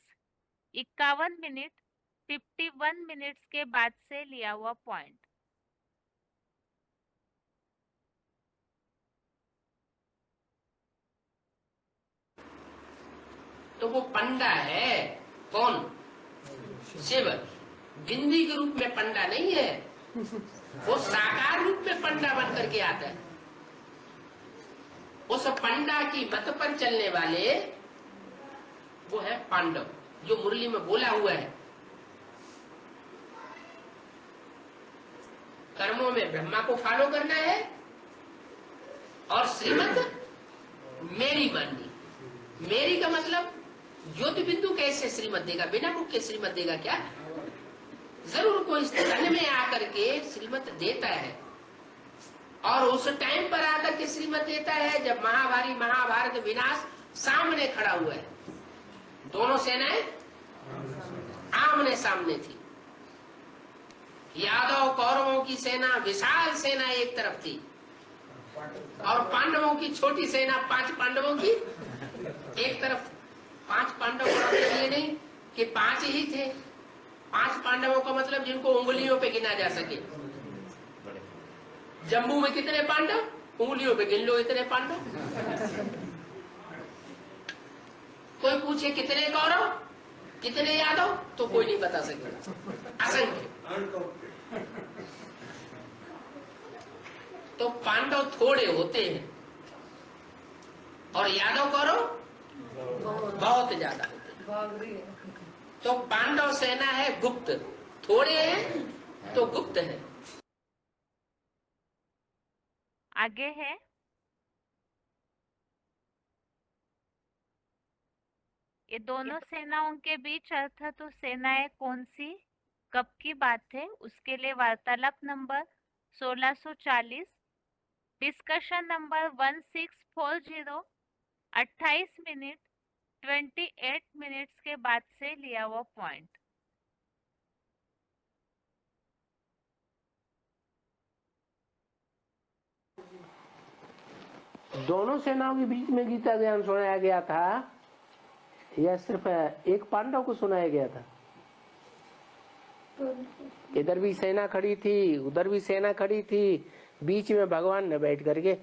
51 मिनट 51 मिनट्स के बाद से लिया हुआ पॉइंट। तो वो पंडा है कौन? शिव। गिंदी के रूप में पंडा नहीं है, वो साकार रूप में पंडा बन करके आता है। उस पंडा की मत पर चलने वाले वो है पांडव, जो मुरली में बोला हुआ है। कर्मों में ब्रह्मा को फॉलो करना है और श्रीमत मेरी माननी। मेरी का मतलब ज्योति बिंदु कैसे श्रीमत देगा, बिना मुख के श्रीमत देगा क्या? जरूर कोई स्थान में आकर के श्रीमत देता है, और उस टाइम पर आकर के श्रीमत देता है जब महाभारत विनाश सामने खड़ा हुआ है। दोनों सेनाएं आमने सामने थी। यादव कौरवों की सेना, विशाल सेना एक तरफ थी, और पांडवों की छोटी सेना 5 पांडवों की एक तरफ। 5 पांडवों का मतलब ये नहीं कि 5 ही थे। 5 पांडवों का मतलब जिनको उंगलियों पे गिना जा सके। जम्मू में कितने पांडव? उंगलियों पे गिन लो इतने पांडव। कोई पूछे कितने कौरव, कितने यादव, तो कोई नहीं बता सकेगा, असंख्य। तो पांडव थोड़े होते हैं और यादव कौरव बहुत ज्यादा होते हैं। तो पांडव सेना है गुप्त, थोड़े हैं तो गुप्त है। आगे है ये दोनों सेनाओं के बीच अर्थात तो सेनाएं कौन सी, कब की बात है, उसके लिए वार्तालाप number 1640, discussion number 1640, 28 minute 28 minutes के बाद से लिया हुआ पॉइंट। दोनों सेनाओं के बीच में गीता ज्ञान सुनाया गया था या सिर्फ एक पांडव को सुनाया गया था? इधर भी सेना खड़ी थी, उधर भी सेना खड़ी थी, बीच में भगवान ने बैठ करके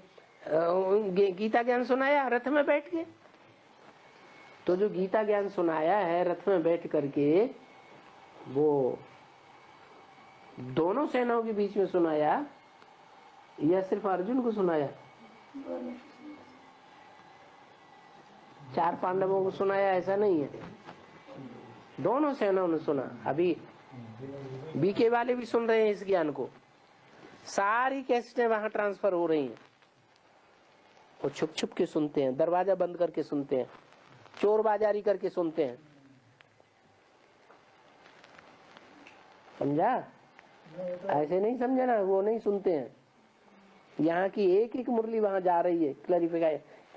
गीता ज्ञान सुनाया रथ में बैठ के। तो जो गीता ज्ञान सुनाया है रथ में बैठ करके, वो दोनों सेनाओं के बीच में सुनाया या सिर्फ अर्जुन को सुनाया? 4 पांडवों को सुनाया ऐसा नहीं है, दोनों सेनाओं ने सुना। अभी बीके वाले भी सुन रहे हैं इस ज्ञान को, सारी कैसेटें वहां ट्रांसफर हो रही हैं। वो छुप छुप के सुनते हैं, दरवाजा बंद करके सुनते हैं, चोर बाजारी करके सुनते हैं। समझा? ऐसे नहीं समझना, वो नहीं सुनते हैं। यहाँ की एक एक मुरली वहां जा रही है,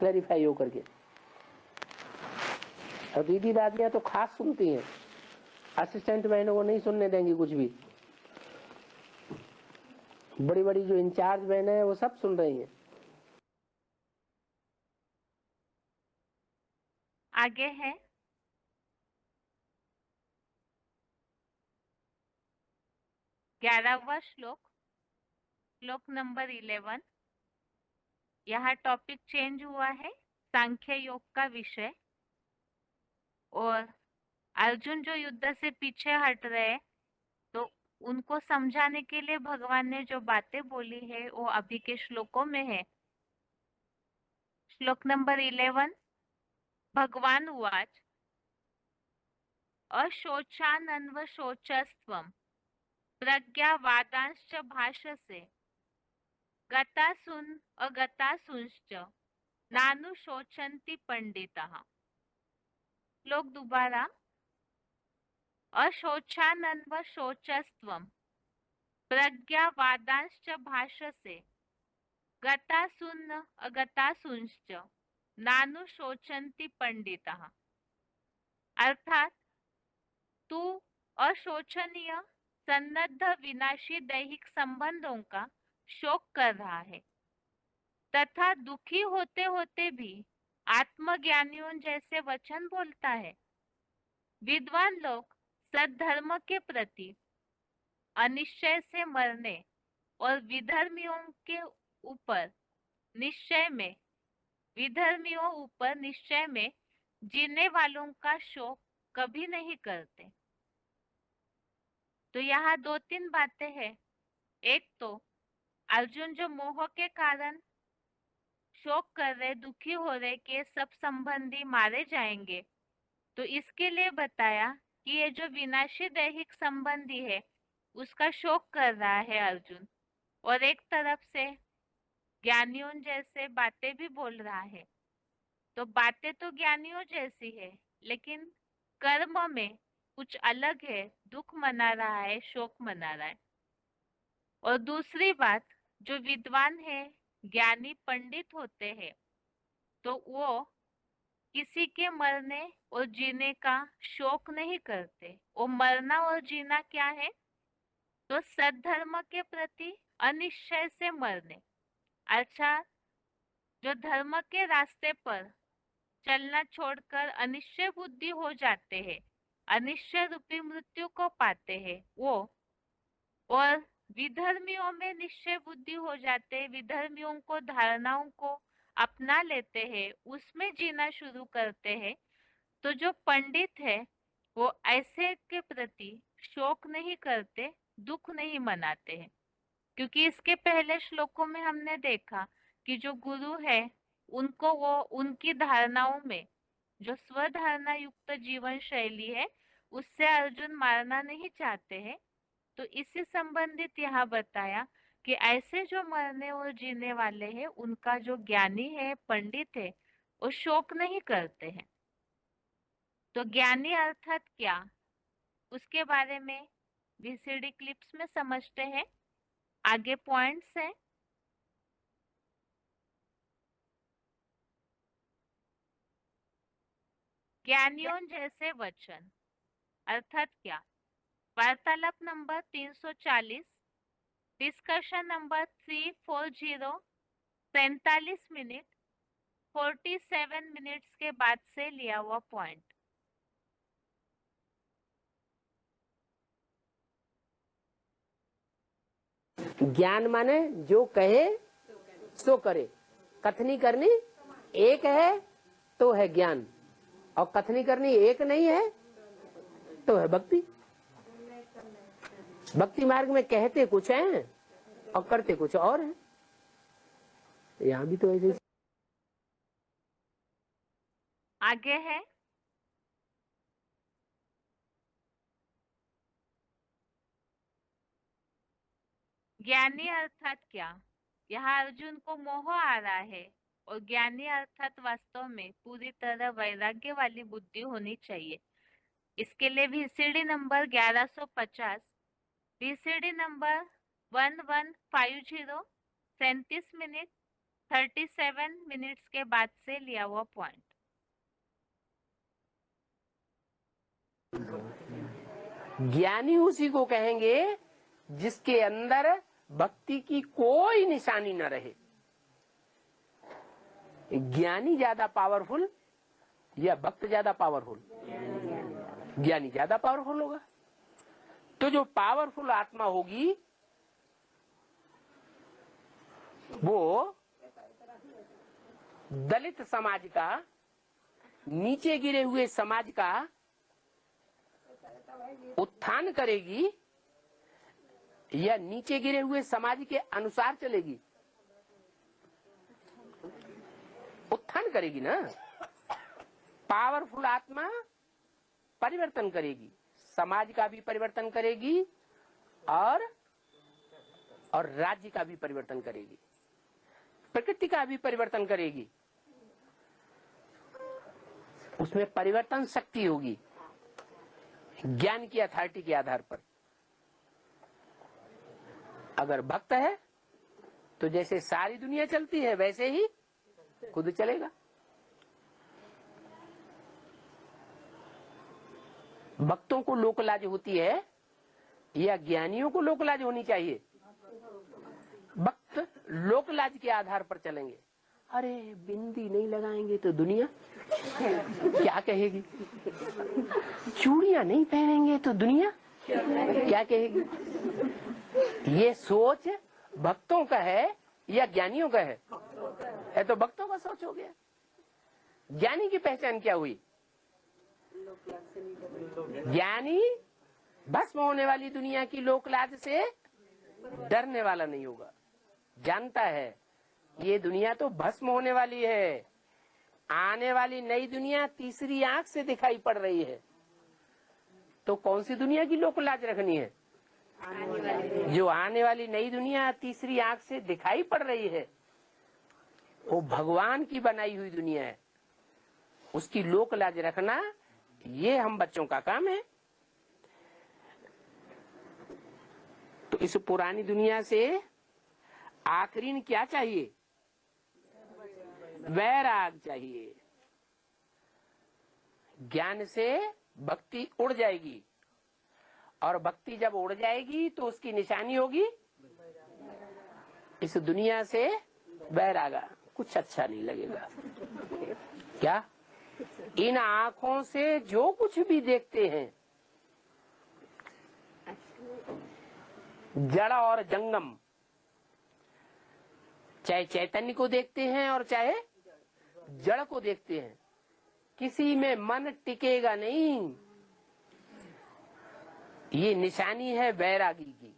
क्लैरिफाई हो करके। और दीदी दादियां तो खास सुनती हैं, असिस्टेंट बहनों को नहीं सुनने देंगी कुछ भी। बड़ी बड़ी जो इंचार्ज बहनें हैं वो सब सुन रही हैं। आगे है 11वां श्लोक, श्लोक नंबर 11। यहाँ टॉपिक चेंज हुआ है, सांख्य योग का विषय। और अर्जुन जो युद्ध से पीछे हट रहे हैं, तो उनको समझाने के लिए भगवान ने जो बातें बोली है वो अभी के श्लोकों में है। श्लोक नंबर 11। भगवान उवाच अशोचानन्वशोचस्त्वं प्रज्ञावादांश्च भाषसे गतासून अगतासूंश्च नानुशोचन्ति पंडिताः। श्लोक दोबारा। अशोचानन्वशोचस्त्वं प्रज्ञावादांश्च भाषसे गतासून अगतासूंश्च नानुशोचन्ति पंडिताः। अर्थात तू अशोचनीय सन्नद्ध विनाशी दैहिक संबंधों का शोक कर रहा है तथा दुखी होते होते भी आत्मज्ञानियों जैसे वचन बोलता है। विद्वान लोग सद्धर्म के प्रति अनिश्चय से मरने और विधर्मियों ऊपर निश्चय में जीने वालों का शोक कभी नहीं करते। तो यहाँ 2-3 बातें हैं। एक तो अर्जुन जो मोह के कारण शोक कर रहे, दुखी हो रहे कि ये सब संबंधी मारे जाएंगे, तो इसके लिए बताया कि ये जो विनाशी दैहिक संबंधी है उसका शोक कर रहा है अर्जुन। और एक तरफ से ज्ञानियों जैसे बातें भी बोल रहा है। तो बातें तो ज्ञानियों जैसी है, लेकिन कर्म में कुछ अलग है, दुख मना रहा है, शोक मना रहा है। और दूसरी बात, जो विद्वान है, ज्ञानी पंडित होते हैं, तो वो किसी के मरने और जीने का शोक नहीं करते। वो मरना और जीना क्या है, तो सद्धर्म के प्रति अनिश्चय से मरने। अच्छा, जो धर्म के रास्ते पर चलना छोड़कर अनिश्चय बुद्धि हो जाते हैं, अनिश्चय रूपी मृत्यु को पाते हैं वो। और विधर्मियों में निश्चय बुद्धि हो जाते हैं, विधर्मियों को धारणाओं को अपना लेते हैं, उसमें जीना शुरू करते हैं। तो जो पंडित है वो ऐसे के प्रति शोक नहीं करते, दुख नहीं मनाते हैं। क्योंकि इसके पहले श्लोकों में हमने देखा कि जो गुरु है उनको वो उनकी धारणाओं में जो स्वधारणा युक्त जीवन शैली है उससे अर्जुन मारना नहीं चाहते हैं। तो इससे संबंधित यहाँ बताया कि ऐसे जो मरने और जीने वाले हैं उनका जो ज्ञानी है, पंडित है, वो शोक नहीं करते हैं। तो ज्ञानी अर्थात क्या, उसके बारे में वीसीडी क्लिप्स में समझते हैं। आगे पॉइंट्स हैं। ज्ञानियों जैसे वचन अर्थात क्या। वार्तालाप number 340, discussion number 340, 45 minute 47 minutes के बाद से लिया हुआ पॉइंट। ज्ञान माने जो कहे सो करे, कथनी करनी एक है तो है ज्ञान, और कथनी करनी एक नहीं है तो है भक्ति। भक्ति मार्ग में कहते कुछ हैं और करते कुछ और हैं। यहाँ भी तो ऐसे। आगे है ज्ञानी अर्थात क्या। यहाँ अर्जुन को मोह आ रहा है और ज्ञानी अर्थात वास्तव में पूरी तरह वैराग्य वाली बुद्धि होनी चाहिए। इसके लिए VCD number 1150, VCD number 1150, 37 minute 37 minutes के बाद से लिया हुआ पॉइंट। ज्ञानी उसी को कहेंगे जिसके अंदर भक्ति की कोई निशानी न रहे। ज्ञानी ज्यादा पावरफुल या भक्त ज्यादा पावरफुल? ज्ञानी ज्यादा पावरफुल होगा। तो जो पावरफुल आत्मा होगी वो दलित समाज का, नीचे गिरे हुए समाज का उत्थान करेगी या नीचे गिरे हुए समाज के अनुसार चलेगी? उत्थान करेगी ना। पावरफुल आत्मा परिवर्तन करेगी, समाज का भी परिवर्तन करेगी और राज्य का भी परिवर्तन करेगी, प्रकृति का भी परिवर्तन करेगी। उसमें परिवर्तन शक्ति होगी ज्ञान की अथॉरिटी के आधार पर। अगर भक्त है तो जैसे सारी दुनिया चलती है वैसे ही खुद चलेगा। भक्तों को लोकलाज होती है या ज्ञानियों को लोकलाज होनी चाहिए? भक्त लोकलाज के आधार पर चलेंगे। अरे बिंदी नहीं लगाएंगे तो दुनिया क्या कहेगी, चूड़ियां नहीं पहनेंगे तो दुनिया क्या कहेगी। ये सोच भक्तों का है या ज्ञानियों का है तो भक्तों का सोच हो गया। ज्ञानी की पहचान क्या हुई? ज्ञानी भस्म होने वाली दुनिया की लोकलाज से डरने वाला नहीं होगा। जानता है ये दुनिया तो भस्म होने वाली है, आने वाली नई दुनिया तीसरी आंख से दिखाई पड़ रही है। तो कौन सी दुनिया की लोकलाज रखनी है? जो आने वाली नई दुनिया तीसरी आंख से दिखाई पड़ रही है वो भगवान की बनाई हुई दुनिया है, उसकी लोकलाज रखना ये हम बच्चों का काम है। तो इस पुरानी दुनिया से आखिरी क्या चाहिए? वैराग चाहिए। ज्ञान से भक्ति उड़ जाएगी और भक्ति जब उड़ जाएगी तो उसकी निशानी होगी इस दुनिया से वैरागा। कुछ अच्छा नहीं लगेगा। क्या इन आंखों से जो कुछ भी देखते हैं जड़ और जंगम, चाहे चैतन्य को देखते हैं और चाहे जड़ को देखते हैं, किसी में मन टिकेगा नहीं। ये निशानी है वैरागी की।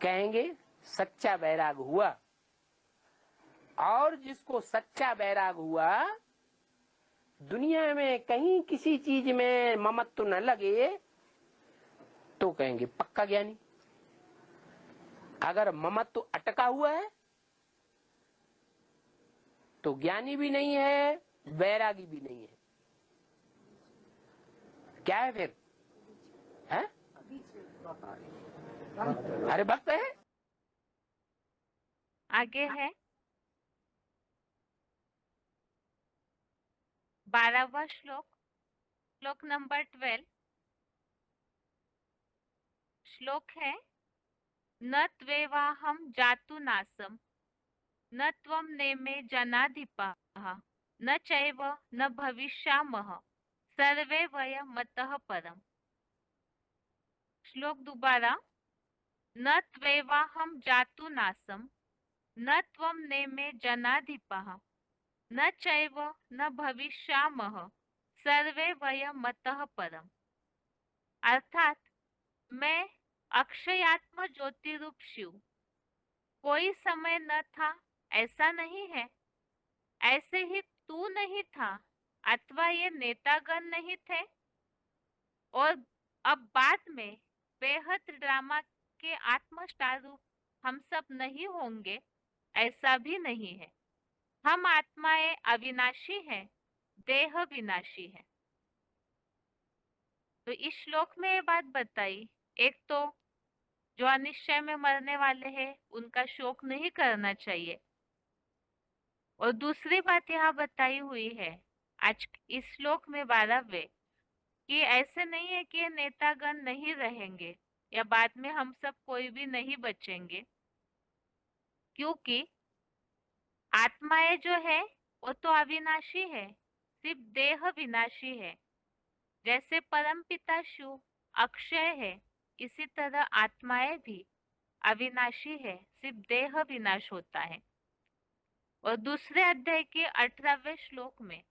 कहेंगे सच्चा वैराग हुआ, और जिसको सच्चा वैराग हुआ दुनिया में कहीं किसी चीज में ममत्व न लगे तो कहेंगे पक्का ज्ञानी। अगर ममत्व अटका हुआ है तो ज्ञानी भी नहीं है, वैरागी भी नहीं है। क्या है फिर? है? अरे भक्त है। आगे है 12वां श्लोक, श्लोक नंबर 12। श्लोक है न त्वेवाहं जातु नासम न त्वं नेमे जनाधिपाः न चैव न भविष्यामः सर्वे वयमतः परम्। श्लोक दोबारा। न त्वेवाहं जातु नासम न त्वं नेमे जनाधिपाः न चैव न भविष्यामः सर्वे वयमतः परम्। अर्थात मैं अक्षयात्म ज्योति रूप शिव, कोई समय न था ऐसा नहीं है, ऐसे ही तू नहीं था अथवा ये नेतागण नहीं थे, और अब बाद में बेहद ड्रामा के आत्म स्टार रूप हम सब नहीं होंगे, ऐसा भी नहीं है। हम आत्माएं अविनाशी हैं, देह विनाशी है। तो इस श्लोक में ये बात बताई, एक तो जो अनिश्चय में मरने वाले हैं उनका शोक नहीं करना चाहिए। और दूसरी बात यहाँ बताई हुई है आज इस श्लोक में 12वें, कि ऐसे नहीं है कि ये नेतागण नहीं रहेंगे या बाद में हम सब कोई भी नहीं बचेंगे, क्योंकि आत्माएं जो है वो तो अविनाशी है, सिर्फ देह विनाशी है। जैसे परमपिता शिव अक्षय है, इसी तरह आत्माएं भी अविनाशी है, सिर्फ देह विनाश होता है। और दूसरे अध्याय के 18वें श्लोक में,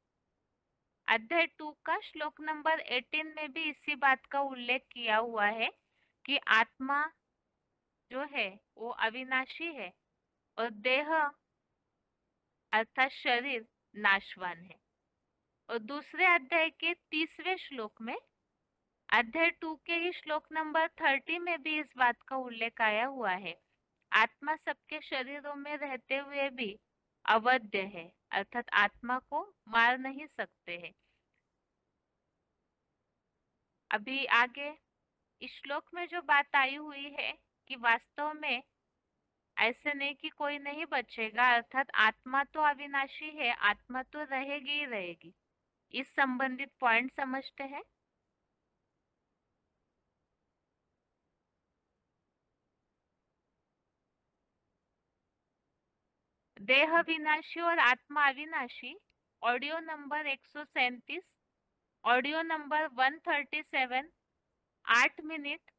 अध्याय 2 का श्लोक नंबर 18 में भी इसी बात का उल्लेख किया हुआ है कि आत्मा जो है वो अविनाशी है और देह अर्थात शरीर नाशवान है। और दूसरे अध्याय के 30वें श्लोक में, अध्याय 2 के ही श्लोक नंबर 30 में भी इस बात का उल्लेख आया हुआ है, आत्मा सबके शरीरों में रहते हुए भी अवध्य है, अर्थात आत्मा को मार नहीं सकते हैं। अभी आगे इस श्लोक में जो बात आई हुई है कि वास्तव में ऐसे नहीं कि कोई नहीं बचेगा, अर्थात आत्मा तो अविनाशी है, आत्मा तो रहेगी ही रहेगी। इस संबंधित पॉइंट समझते हैं। देह विनाशी और आत्मा अविनाशी, audio number 137, audio number 137, 8 minute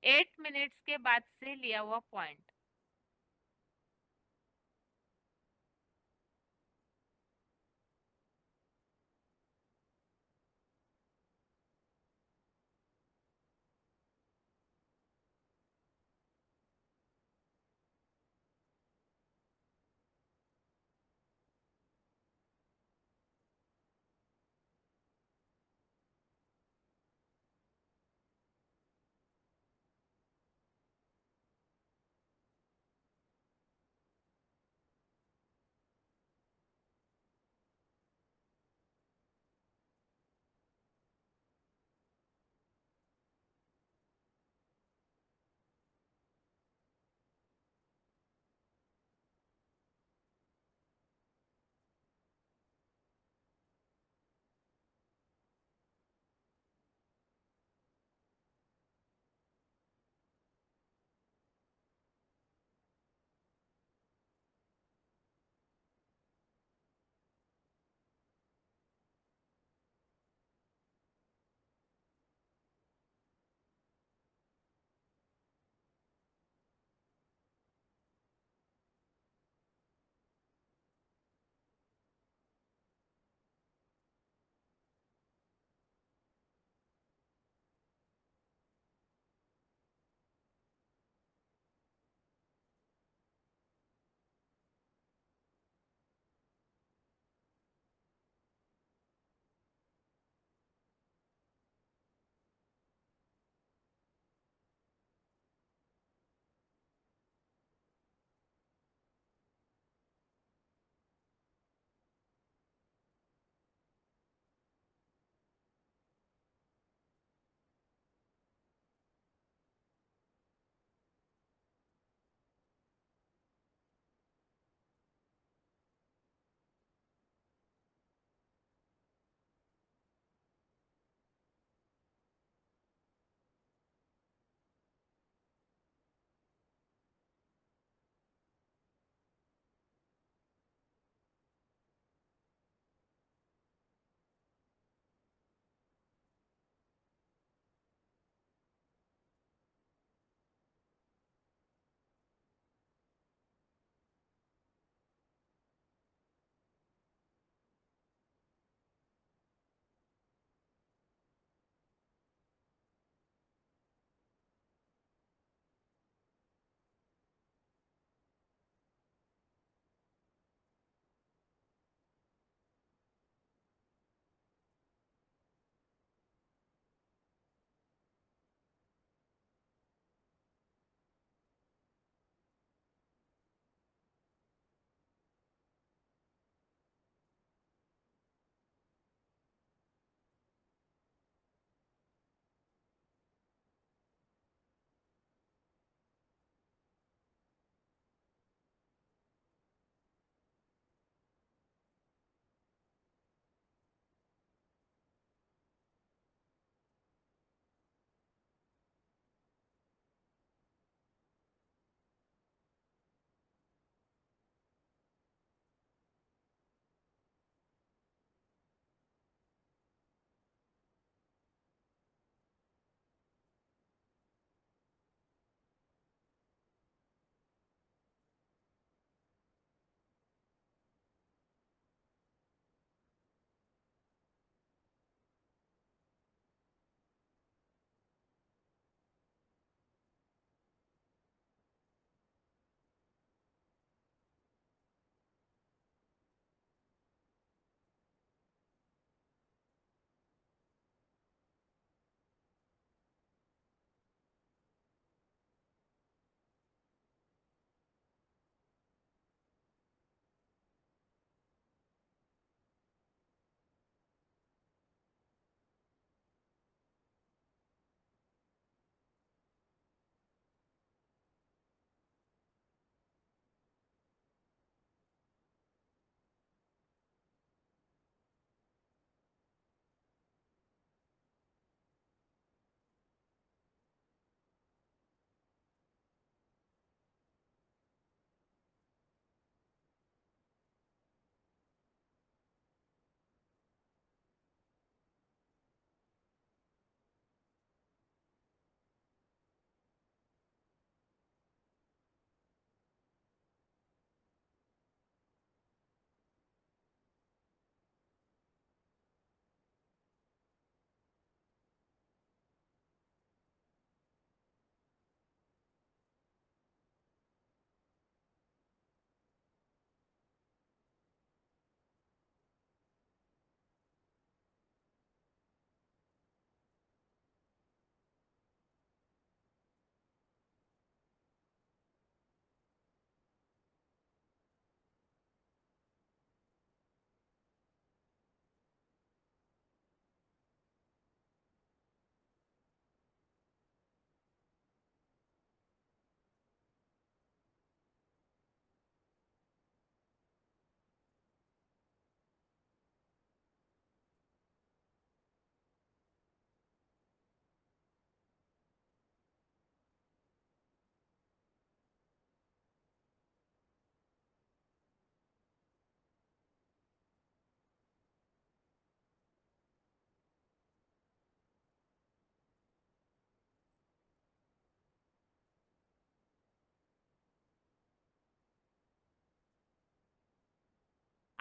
8 minutes के बाद से लिया हुआ पॉइंट।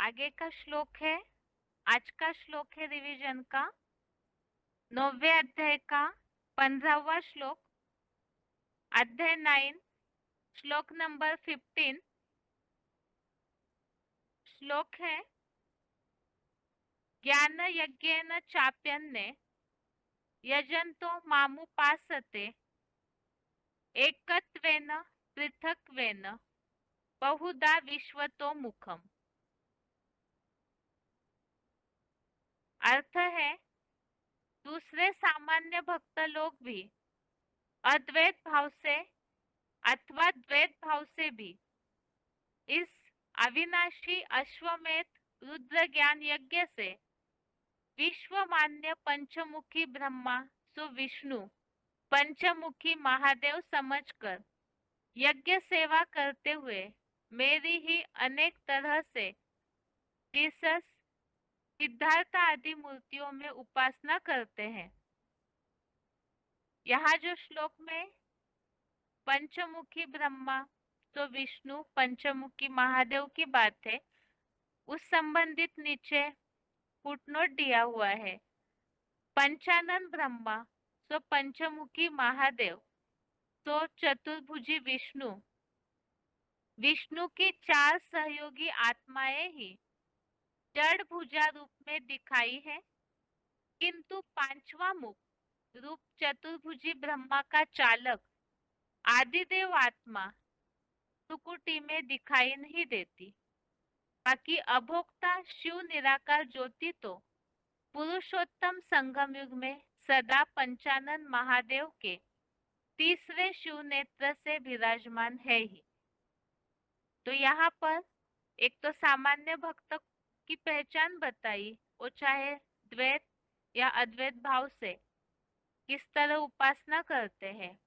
आगे का श्लोक है, आज का श्लोक है रिवीजन का 9वें अध्याय का 15वां श्लोक, अध्याय 9, श्लोक नंबर 15। श्लोक है, ज्ञान यज्ञेन चाप्यन्ने यजन्तो मामुपासते एकत्वेन पृथक्वेन बहुधा विश्वतो मुखम। अर्थ है, दूसरे सामान्य भक्त लोग भी अद्वैत भाव से अथवा द्वैत भाव से भी इस अविनाशी अश्वमेध रुद्र ज्ञान यज्ञ से विश्वमान्य पंचमुखी ब्रह्मा सो विष्णु पंचमुखी महादेव समझकर यज्ञ सेवा करते हुए मेरी ही अनेक तरह से जीसस, सिद्धार्थ आदि मूर्तियों में उपासना करते हैं। यहाँ जो श्लोक में पंचमुखी ब्रह्मा तो विष्णु पंचमुखी महादेव की बात है, उस संबंधित नीचे फुटनोट दिया हुआ है। पंचानन ब्रह्मा तो पंचमुखी महादेव तो चतुर्भुजी विष्णु, विष्णु की 4 सहयोगी आत्माएं ही जड़ भुजा रूप में दिखाई है, किंतु 5वां मुख रूप चतुर्भुजी ब्रह्मा का चालक आदिदेव आत्मा सुकुटी में दिखाई नहीं देती। बाकी अभोक्ता शिव निराकार ज्योति तो पुरुषोत्तम संगम युग में सदा पंचानन महादेव के तीसरे शिव नेत्र से विराजमान है ही। तो यहाँ पर एक तो सामान्य भक्त की पहचान बताई, वो चाहे द्वैत या अद्वैत भाव से किस तरह उपासना करते हैं,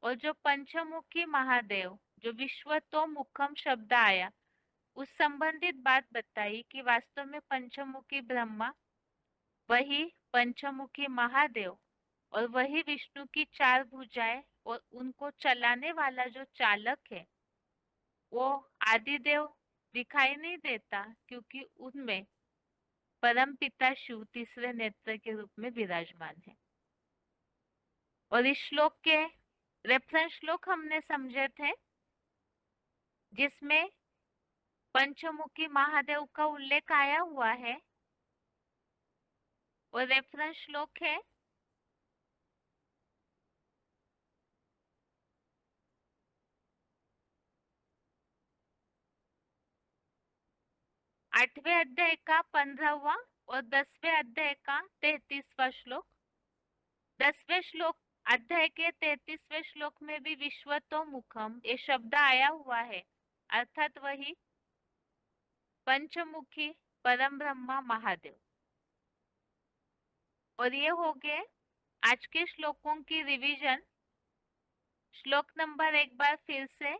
और जो पंचमुखी महादेव जो विश्वतो मुखम शब्द आया उस संबंधित बात बताई कि वास्तव में पंचमुखी ब्रह्मा वही पंचमुखी महादेव और वही विष्णु की 4 भुजाएं और उनको चलाने वाला जो चालक है वो आदिदेव दिखाई नहीं देता, क्योंकि उनमें परम पिता शिव तीसरे नेत्र के रूप में विराजमान है। और इस श्लोक के रेफरेंस श्लोक हमने समझे थे, जिसमें पंचमुखी महादेव का उल्लेख आया हुआ है, और रेफरेंस श्लोक है आठवें अध्याय का 15वां और 10वें अध्याय का 33वां श्लोक। 10वें श्लोक अध्याय के 33वें श्लोक में भी विश्वतो मुखम ये शब्द आया हुआ है, अर्थात वही पंचमुखी परम ब्रह्मा महादेव। और ये हो गए आज के श्लोकों की रिवीजन। श्लोक नंबर एक बार फिर से,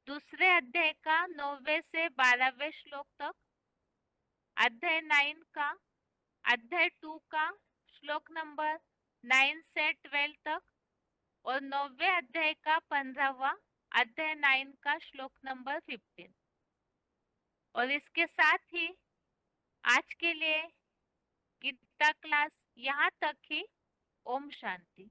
दूसरे अध्याय का 9वें से 12वें श्लोक तक, अध्याय 9 का अध्याय 2 का श्लोक नंबर 9 से 12 तक, और 9वें अध्याय का 15वां अध्याय 9 का श्लोक नंबर 15। और इसके साथ ही आज के लिए गीता क्लास यहाँ तक ही। ओम शांति।